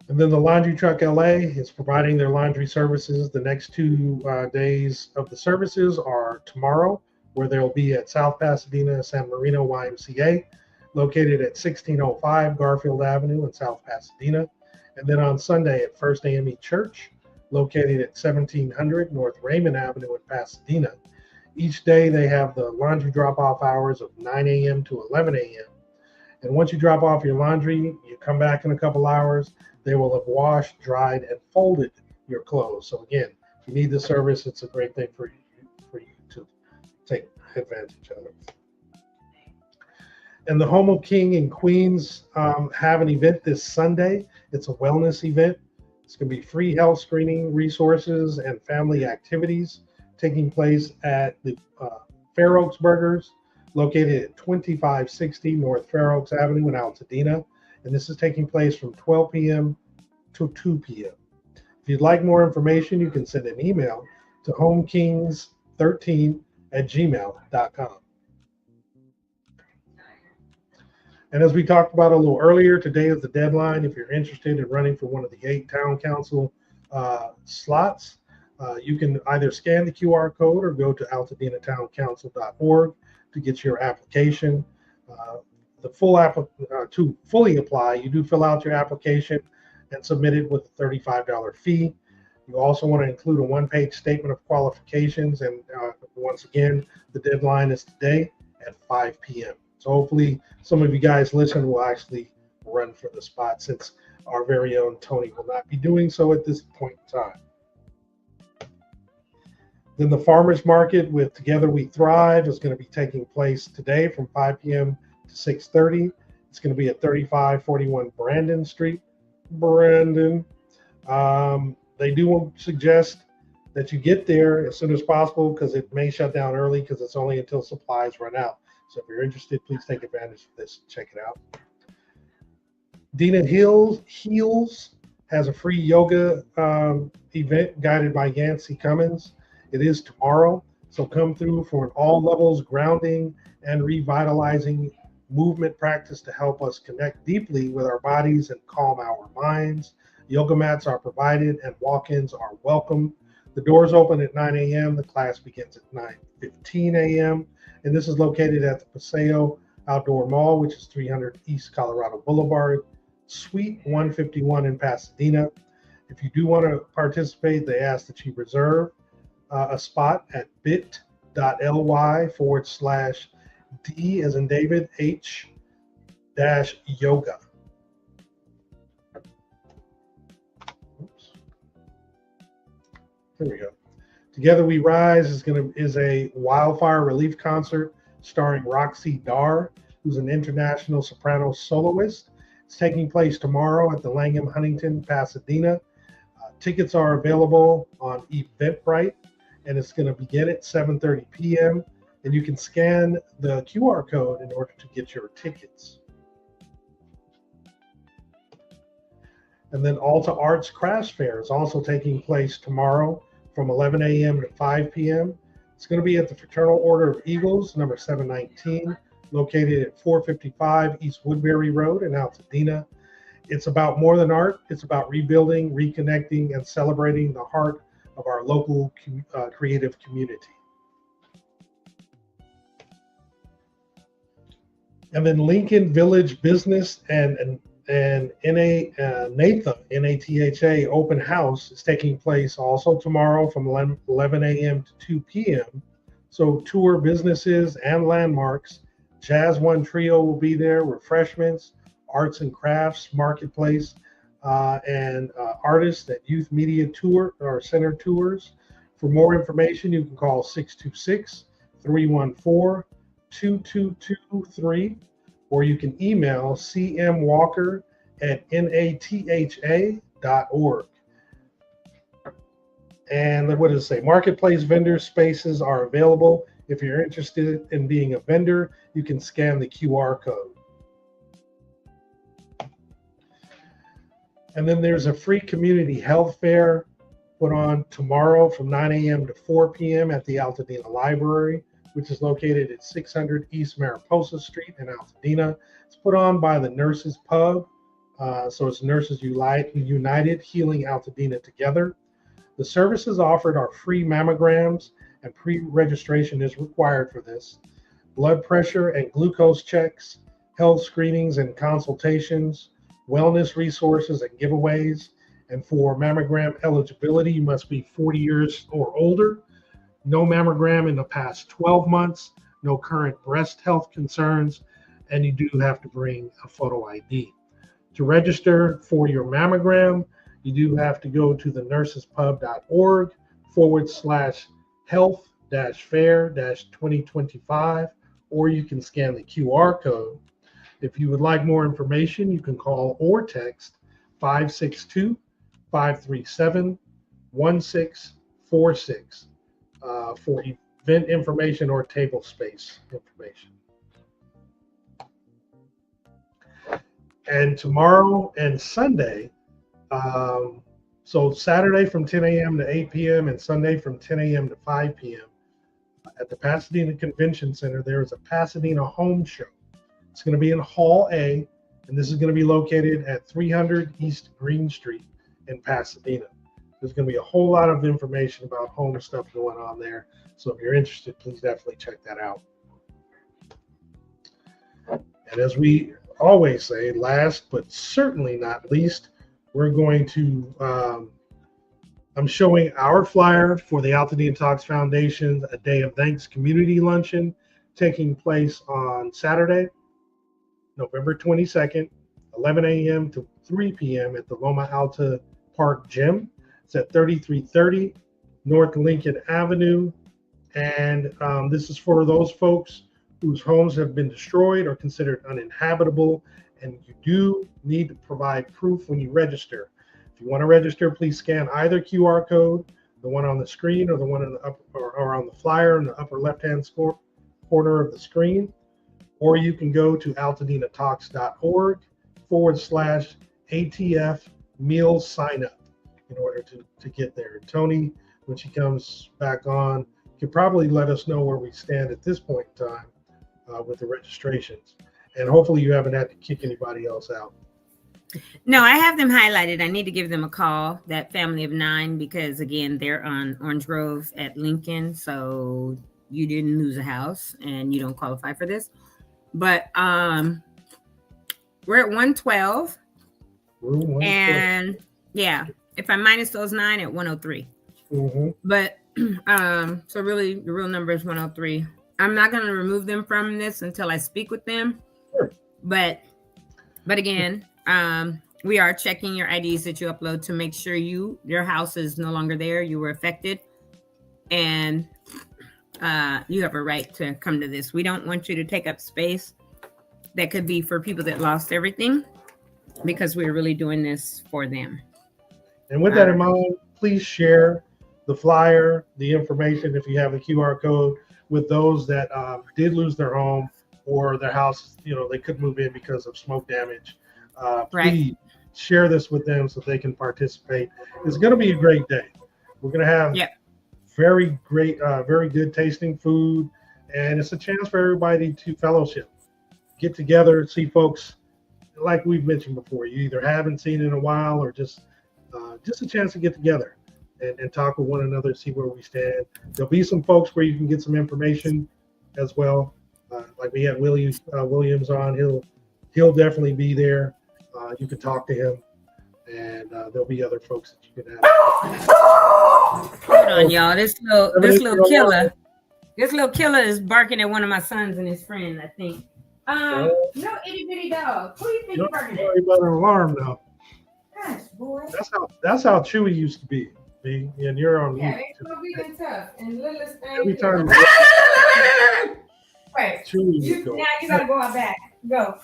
And then the Laundry Truck LA is providing their laundry services. The next 2 days of the services are tomorrow, where they'll be at South Pasadena San Marino YMCA, located at 1605 Garfield Avenue in South Pasadena. And then on Sunday at First AME Church, located at 1700 North Raymond Avenue in Pasadena. Each day they have the laundry drop-off hours of 9 a.m. to 11 a.m. And once you drop off your laundry, you come back in a couple hours, they will have washed, dried, and folded your clothes. So again, if you need the service, it's a great thing for you to take advantage of it. And the Homo King in Queens have an event this Sunday. It's a wellness event. It's going to be free health screening resources and family activities taking place at the Fair Oaks Burgers, located at 2560 North Fair Oaks Avenue in Altadena. And this is taking place from 12 p.m. to 2 p.m. If you'd like more information, you can send an email to homekings13@gmail.com. And as we talked about a little earlier, today is the deadline. If you're interested in running for one of the 8 town council slots, you can either scan the QR code or go to altadenatowncouncil.org to get your application. To fully apply, you do fill out your application and submit it with a $35 fee. You also want to include a one-page statement of qualifications. And once again, the deadline is today at 5 p.m. So hopefully some of you guys listen will actually run for the spot, since our very own Tony will not be doing so at this point in time. Then the farmers market with Together We Thrive is going to be taking place today from 5 p.m. to 6:30. It's going to be at 3541 Brandon Street. Brandon. They do suggest that you get there as soon as possible, because it may shut down early, because it's only until supplies run out. So if you're interested, please take advantage of this. Check it out. Dina Heals has a free yoga event guided by Yancey Cummins. It is tomorrow. So come through for an all levels grounding and revitalizing movement practice to help us connect deeply with our bodies and calm our minds. Yoga mats are provided and walk-ins are welcome. The doors open at 9 a.m. The class begins at 9:15 a.m. And this is located at the Paseo Outdoor Mall, which is 300 East Colorado Boulevard, Suite 151 in Pasadena. If you do want to participate, they ask that you reserve a spot at bit.ly/D as in David H-yoga. Oops. There we go. Together We Rise is a wildfire relief concert starring Roxy Dar, who's an international soprano soloist. It's taking place tomorrow at the Langham Huntington, Pasadena. Tickets are available on Eventbrite, and it's going to begin at 7:30 p.m. And you can scan the QR code in order to get your tickets. And then Alta Arts Crafts Fair is also taking place tomorrow from 11 a.m. to 5 p.m. It's going to be at the Fraternal Order of Eagles, number 719, located at 455 East Woodbury Road in Altadena. It's about more than art. It's about rebuilding, reconnecting, and celebrating the heart of our local creative community. And then Lincoln Village Business and NATHA open house is taking place also tomorrow from 11 a.m. to 2 p.m. So tour businesses and landmarks. Jazz One Trio will be there, refreshments, arts and crafts marketplace, and artists at Youth Media Tour or Center Tours. For more information, you can call 626-314-2223, or you can email cmwalker@natha.org. And what does it say? Marketplace vendor spaces are available. If you're interested in being a vendor, you can scan the QR code. And then there's a free community health fair put on tomorrow from 9 a.m. to 4 p.m. at the Altadena Library, which is located at 600 East Mariposa Street in Altadena. It's put on by the Nurses Pub. So it's Nurses United Healing Altadena Together. The services offered are free mammograms, and pre-registration is required for this. Blood pressure and glucose checks, health screenings and consultations, wellness resources and giveaways. And for mammogram eligibility, you must be 40 years or older, no mammogram in the past 12 months, no current breast health concerns, and you do have to bring a photo ID. To register for your mammogram, you do have to go to the nursespub.org/health-fair-2025, or you can scan the QR code. If you would like more information, you can call or text 562-2 537-1646 for event information or table space information. And tomorrow and Sunday, so Saturday from 10 a.m. to 8 p.m. and Sunday from 10 a.m. to 5 p.m. at the Pasadena Convention Center, there is a Pasadena Home Show. It's going to be in Hall A, and this is going to be located at 300 East Green Street in Pasadena. There's going to be a whole lot of information about home stuff going on there. So if you're interested, please definitely check that out. And as we always say, last but certainly not least, we're going to, I'm showing our flyer for the Altadena Talks Foundation, A Day of Thanks Community Luncheon, taking place on Saturday, November 22nd, 11 a.m. to 3 p.m. at the Loma Alta Park Gym. It's at 3330 North Lincoln Avenue. And this is for those folks whose homes have been destroyed or considered uninhabitable, and you do need to provide proof when you register. If you want to register, please scan either QR code, the one on the screen or the one in the upper, or on the flyer in the upper left-hand corner of the screen, or you can go to altadenatox.org/ATF meals sign up in order to get there. And Tony, when she comes back on, can probably let us know where we stand at this point in time with the registrations. And hopefully you haven't had to kick anybody else out. No, I have them highlighted. I need to give them a call, that family of 9, because again, they're on Orange Grove at Lincoln. So you didn't lose a house and you don't qualify for this. But we're at 112. And yeah, if I minus those 9 at 103. But so really the real number is 103. I'm not going to remove them from this until I speak with them. Sure. But again, we are checking your IDs that you upload to make sure your house is no longer there. You were affected, and you have a right to come to this. We don't want you to take up space that could be for people that lost everything, because we're really doing this for them. And with that in mind, please share the flyer, the information, if you have the QR code, with those that did lose their home or their house, they couldn't move in because of smoke damage. Please share this with them so they can participate. It's going to be a great day. We're going to have very great, very good tasting food, and it's a chance for everybody to fellowship, get together, see folks like we've mentioned before. You either haven't seen in a while or just a chance to get together and talk with one another, see where we stand. There'll be some folks where you can get some information as well. Like we had Williams on, he'll definitely be there. You can talk to him, and there'll be other folks that you can ask. Hold on, y'all. This little killer is barking at one of my sons and his friend, I think. No itty bitty dog. Who do you think you're barking at? Sorry about an alarm now. Gosh, boy. That's how Chewy used to be. And you're on mute. It's gonna be tough. And littlest thing. Every time. Right. Chewy Now you gotta go out back. Go.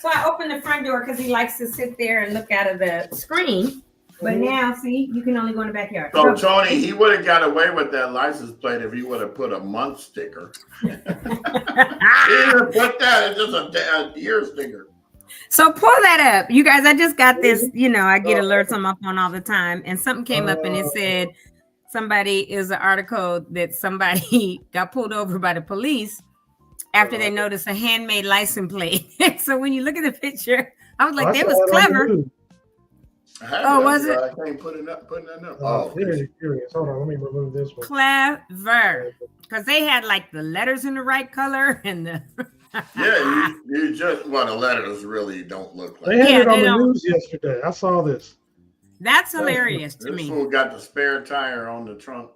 So I opened the front door because he likes to sit there and look out of the screen. But now, see, you can only go in the backyard. So, Tony, he would have got away with that license plate if he would have put a month sticker. He didn't put that. It's just a year sticker. So pull that up. You guys, I just got this, I get alerts on my phone all the time. And something came up and it said is an article that somebody got pulled over by the police after they noticed a handmade license plate. So when you look at the picture, I was like, that was clever. Was it? I can't put it up. Putting that up. Curious. Hold on, let me remove this one. Clever, because they had like the letters in the right color and the. Yeah, you just the letters really don't look like. They had it on the news yesterday. I saw this. That's hilarious to me. This fool got the spare tire on the trunk.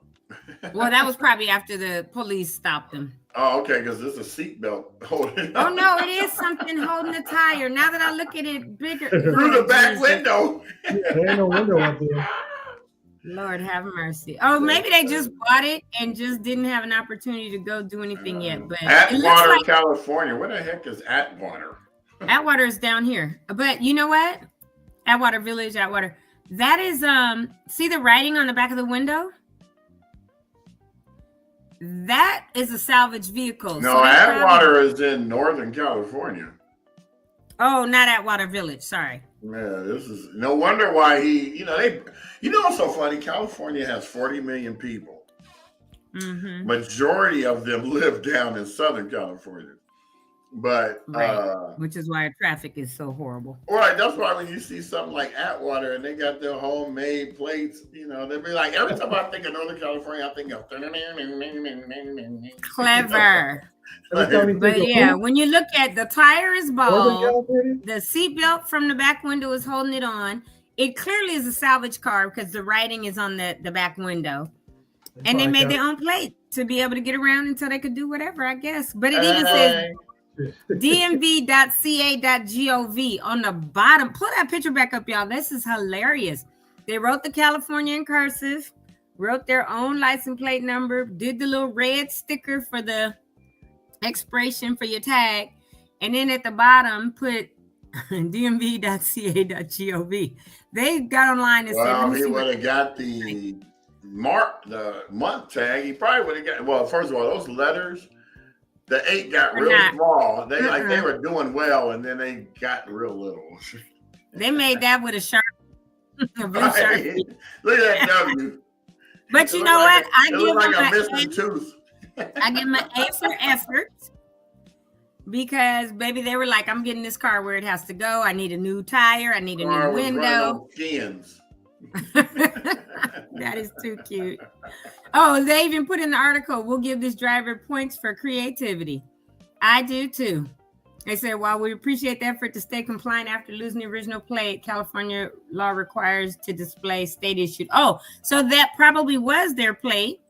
Well, that was probably after the police stopped him. Oh, okay, because there's a seatbelt holding. Oh no, it is something holding the tire. Now that I look at it bigger through the back window. Yeah, there ain't no window up there. Lord have mercy. Oh, maybe they just bought it and just didn't have an opportunity to go do anything yet. But Atwater, California. Where the heck is Atwater? Atwater is down here. But you know what? Atwater Village, Atwater. That is see the writing on the back of the window? That is a salvage vehicle. No, Atwater is in Northern California. Oh, not Atwater Village. Sorry. Yeah, this is no wonder why what's so funny? California has 40 million people. Mm-hmm. Majority of them live down in Southern California. But right. Which is why traffic is so horrible. Right. That's why when you see something like Atwater and they got their homemade plates, they'll be like, every time I think of Northern California, I think of clever. But yeah, when you look at the tire is bald, the seatbelt from the back window is holding it on. It clearly is a salvage car because the writing is on the back window. And they made their own plate to be able to get around until they could do whatever, I guess. But it even says dmv.ca.gov on the bottom. Pull that picture back up, y'all. This is hilarious. They wrote the California in cursive, wrote their own license plate number, did the little red sticker for the expiration for your tag, and then at the bottom put dmv.ca.gov. They got online and said, he would have got the month tag. He probably would have got, well, first of all, those letters, the 8 got real small. They they were doing well, and then they got real little. They made that with a sharp. Right. Look at that W. But you know what? I give like them a missing tooth. I give them an A for effort because, baby, they were like, "I'm getting this car where it has to go. I need a new tire. I need a new window." That is too cute. Oh, they even put in the article, "We'll give this driver points for creativity." I do too. They said, while we appreciate the effort to stay compliant after losing the original plate, California law requires to display state issued. Oh, so that probably was their plate.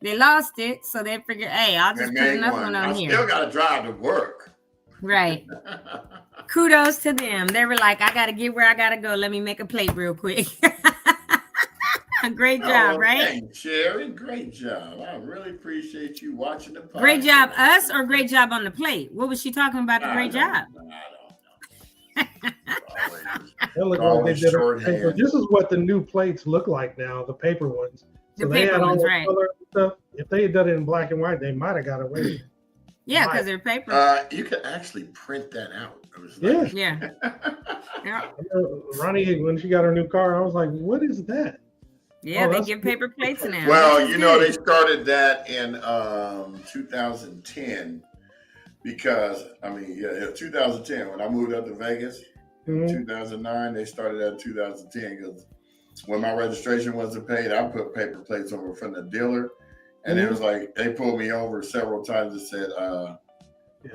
They lost it, so they figured, hey, I'll just put another one on here. I still got to drive to work. Right. Kudos to them. They were like, I got to get where I got to go. Let me make a plate real quick. Great job, right? Thanks, Sherry. Great job. I really appreciate you watching the podcast. Great job, us, or great job on the plate? What was she talking about? The great job. I don't know. This is what the new plates look like now, the paper ones. So the paper ones, right? Stuff. If they had done it in black and white, they might have got away. Yeah, because they're paper. You can actually print that out. Yeah. Ronnie, when she got her new car, I was like, "What is that?" Yeah, they give paper plates now. Well, they started that in 2010 because 2010 when I moved up to Vegas. In 2009, they started that in 2010 because when my registration wasn't paid, I put paper plates over from the dealer, and it was like they pulled me over several times and said,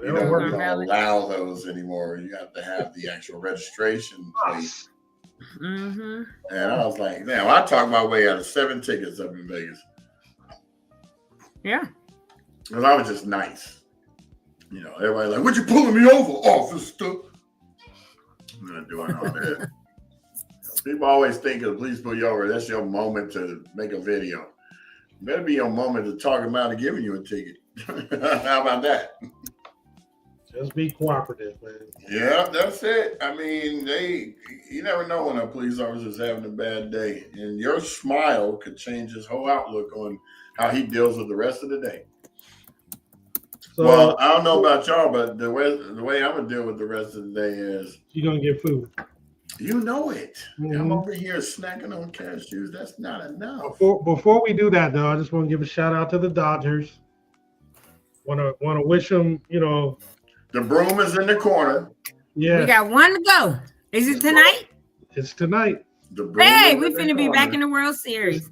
"We don't allow those anymore. You have to have the actual registration plate." Mm-hmm. And I was like, "Damn, I talked my way out of 7 tickets up in Vegas." Yeah, because I was just nice. Everybody like, "What you pulling me over, officer?" I'm not doing all that. People always think if the police pull you over, that's your moment to make a video. It better be your moment to talk about and giving you a ticket. How about that? Just be cooperative, man. Yeah, that's it. I mean, you never know when a police officer is having a bad day. And your smile could change his whole outlook on how he deals with the rest of the day. So, well, I don't know about y'all, but the way I'm going to deal with the rest of the day is... You're going to get food. You know it. Mm-hmm. I'm over here snacking on cashews. That's not enough. Before we do that, though, I just want to give a shout out to the Dodgers. Want to wish them, The broom is in the corner. Yeah. We got one to go. Is it tonight? It's tonight. Hey, we finna be back in the World Series.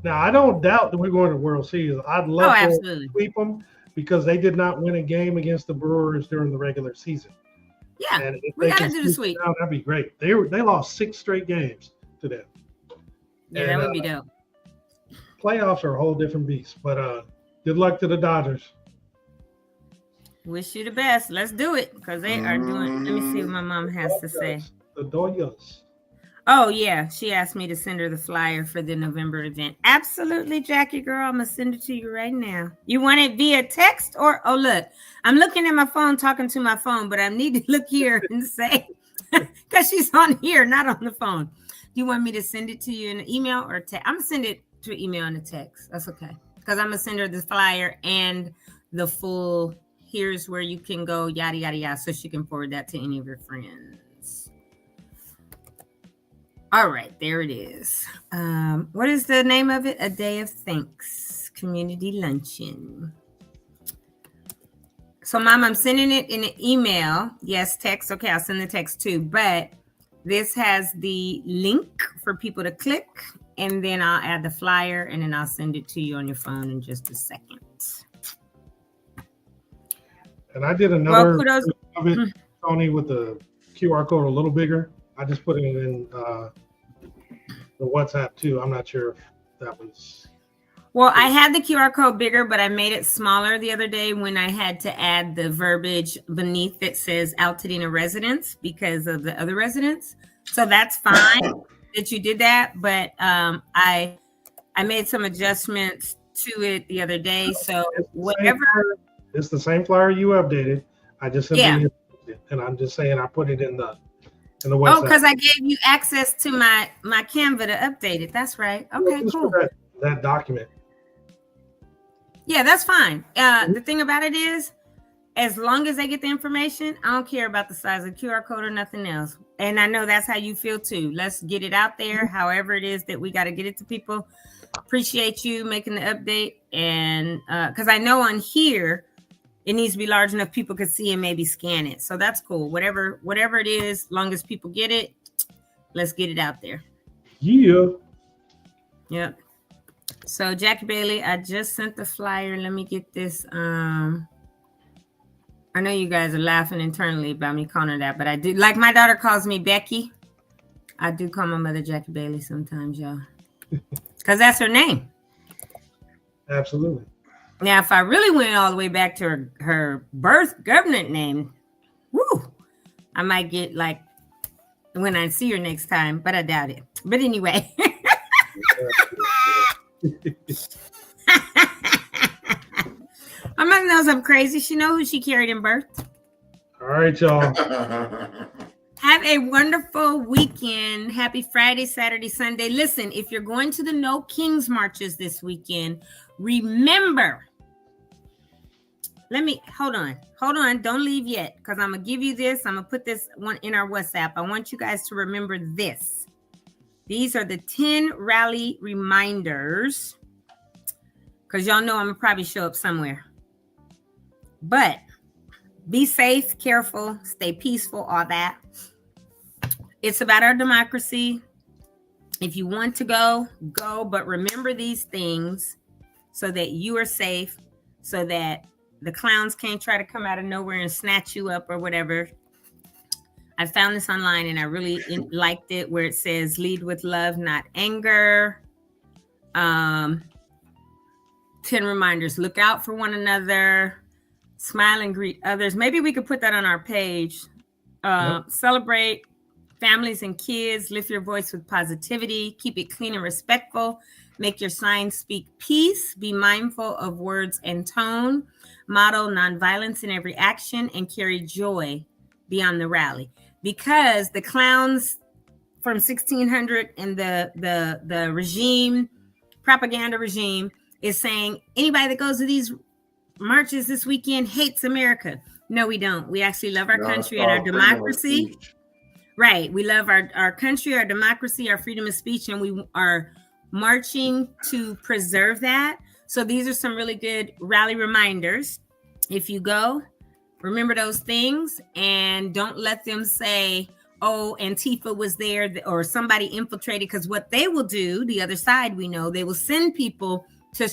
Now, I don't doubt that we're going to the World Series. I'd love to sweep them because they did not win a game against the Brewers during the regular season. Yeah, and if we got to do the sweep. That'd be great. They lost 6 straight games to them. Yeah, that would be dope. Playoffs are a whole different beast. But good luck to the Dodgers. Wish you the best. Let's do it because they are doing. Let me see what my mom has to say. The Dodgers. Oh yeah, she asked me to send her the flyer for the November event. Absolutely, Jackie girl. I'm gonna send it to you right now. You want it via text or? Oh look, I'm looking at my phone, talking to my phone, but I need to look here and say because she's on here, not on the phone. you want me to send it to you in an email or text? I'm gonna send it to email and a text. That's okay. Because I'm gonna send her the flyer and the full, here's where you can go, yada, yada, yada. So she can forward that to any of her friends. All right, there it is. What is the name of it? A Day of Thanks Community Luncheon. So, Mom, I'm sending it in an email. Yes, text. Okay, I'll send the text too. But this has the link for people to click, and then I'll add the flyer, and then I'll send it to you on your phone in just a second. And I did another of it, Tony, with the QR code a little bigger. I just put it in the WhatsApp too. I'm not sure if that was. Well, I had the QR code bigger, but I made it smaller the other day when I had to add the verbiage beneath that says Altadena residents because of the other residents. So that's fine that you did that, but I made some adjustments to it the other day. So whatever. It's the same flyer you updated. I just simply and I'm just saying I put it in the WhatsApp. Oh, because I gave you access to my Canva to update it. That's right. Okay, cool. That document. Yeah, that's fine. The thing about it is, as long as they get the information, I don't care about the size of the QR code or nothing else. And I know that's how you feel too. Let's get it out there, however it is that we got to get it to people. Appreciate you making the update. And because I know on here, it needs to be large enough people could see and maybe scan it. So that's cool. Whatever it is, long as people get it, let's get it out there. Yeah. Yep. So Jackie Bailey, I just sent the flyer. Let me get this. I know you guys are laughing internally about me calling her that, but I do. Like my daughter calls me Becky. I do call my mother Jackie Bailey sometimes, y'all. Because that's her name. Absolutely. Now, if I really went all the way back to her birth government name, woo, I might get like when I see her next time, but I doubt it. But anyway. My mother knows I'm crazy. She knows who she carried in birth. All right, y'all. Have a wonderful weekend. Happy Friday, Saturday, Sunday. Listen, if you're going to the No Kings marches this weekend, remember, hold on. Don't leave yet, because I'm going to give you this. I'm going to put this one in our WhatsApp. I want you guys to remember this. These are the 10 rally reminders, because y'all know I'm going to probably show up somewhere. But be safe, careful, stay peaceful, all that. It's about our democracy. If you want to go, but remember these things so that you are safe, so that the clowns can't try to come out of nowhere and snatch you up or whatever. I found this online and I really liked it, where it says lead with love, not anger. 10 reminders, look out for one another, smile and greet others. Maybe we could put that on our page. Celebrate families and kids, lift your voice with positivity, keep it clean and respectful, make your signs speak peace, be mindful of words and tone, model nonviolence in every action, and carry joy beyond the rally. Because the clowns from 1600 and the regime, propaganda regime, is saying anybody that goes to these marches this weekend hates America. No, we don't. We actually love our country and our democracy. Right. We love our country, our democracy, our freedom of speech, and we are marching to preserve that. So these are some really good rally reminders. If you go, remember those things and don't let them say, oh, Antifa was there or somebody infiltrated, because what they will do, the other side, we know, they will send people to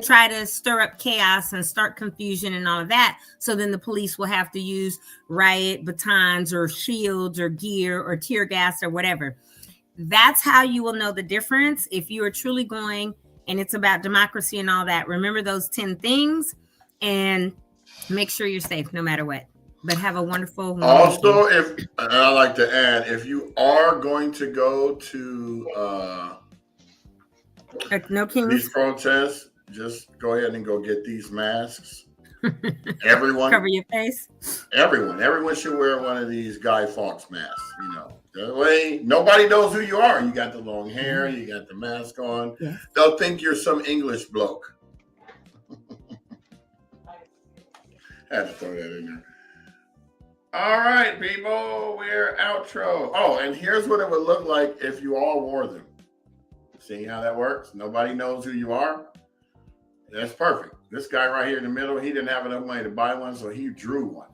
try to stir up chaos and start confusion and all of that. So then the police will have to use riot batons or shields or gear or tear gas or whatever. That's how you will know the difference. If you are truly going and it's about democracy and all that, remember those 10 things and make sure you're safe no matter what. But have a wonderful Also, if I like to add, if you are going to go to No Kings, these protests, just go ahead and go get these masks. Everyone. Cover your face. Everyone should wear one of these Guy Fawkes masks. You know, that way nobody knows who you are. You got the long hair, you got the mask on. Yes. They'll think you're some English bloke. Had to throw that in there. All right, people, we're outro. Oh, and here's what it would look like if you all wore them. See how that works? Nobody knows who you are. That's perfect. This guy right here in the middle, he didn't have enough money to buy one, so he drew one.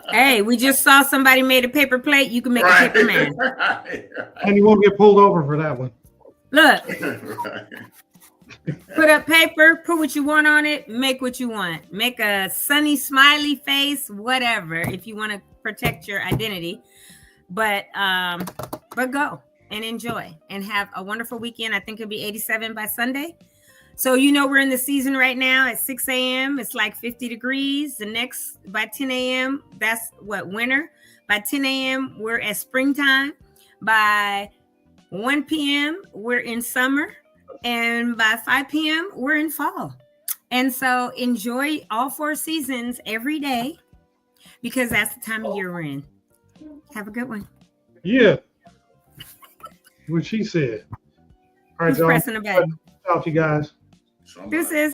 Hey, we just saw somebody made a paper plate. You can make a paper man. Right. And you won't get pulled over for that one. Look, Right. put up paper, put what you want on it, make what you want. Make a sunny, smiley face, whatever, if you want to protect your identity. But go and enjoy and have a wonderful weekend. I think it'll be 87 by Sunday. So, we're in the season right now at 6 a.m. It's like 50 degrees. The next, by 10 a.m., that's winter. By 10 a.m., we're at springtime. By 1 p.m., we're in summer. And by 5 p.m., we're in fall. And so enjoy all 4 seasons every day because that's the time of year we're in. Have a good one. Yeah. What she said. All right, Who's y'all. pressing the button? Talk to you guys. Somebody. This is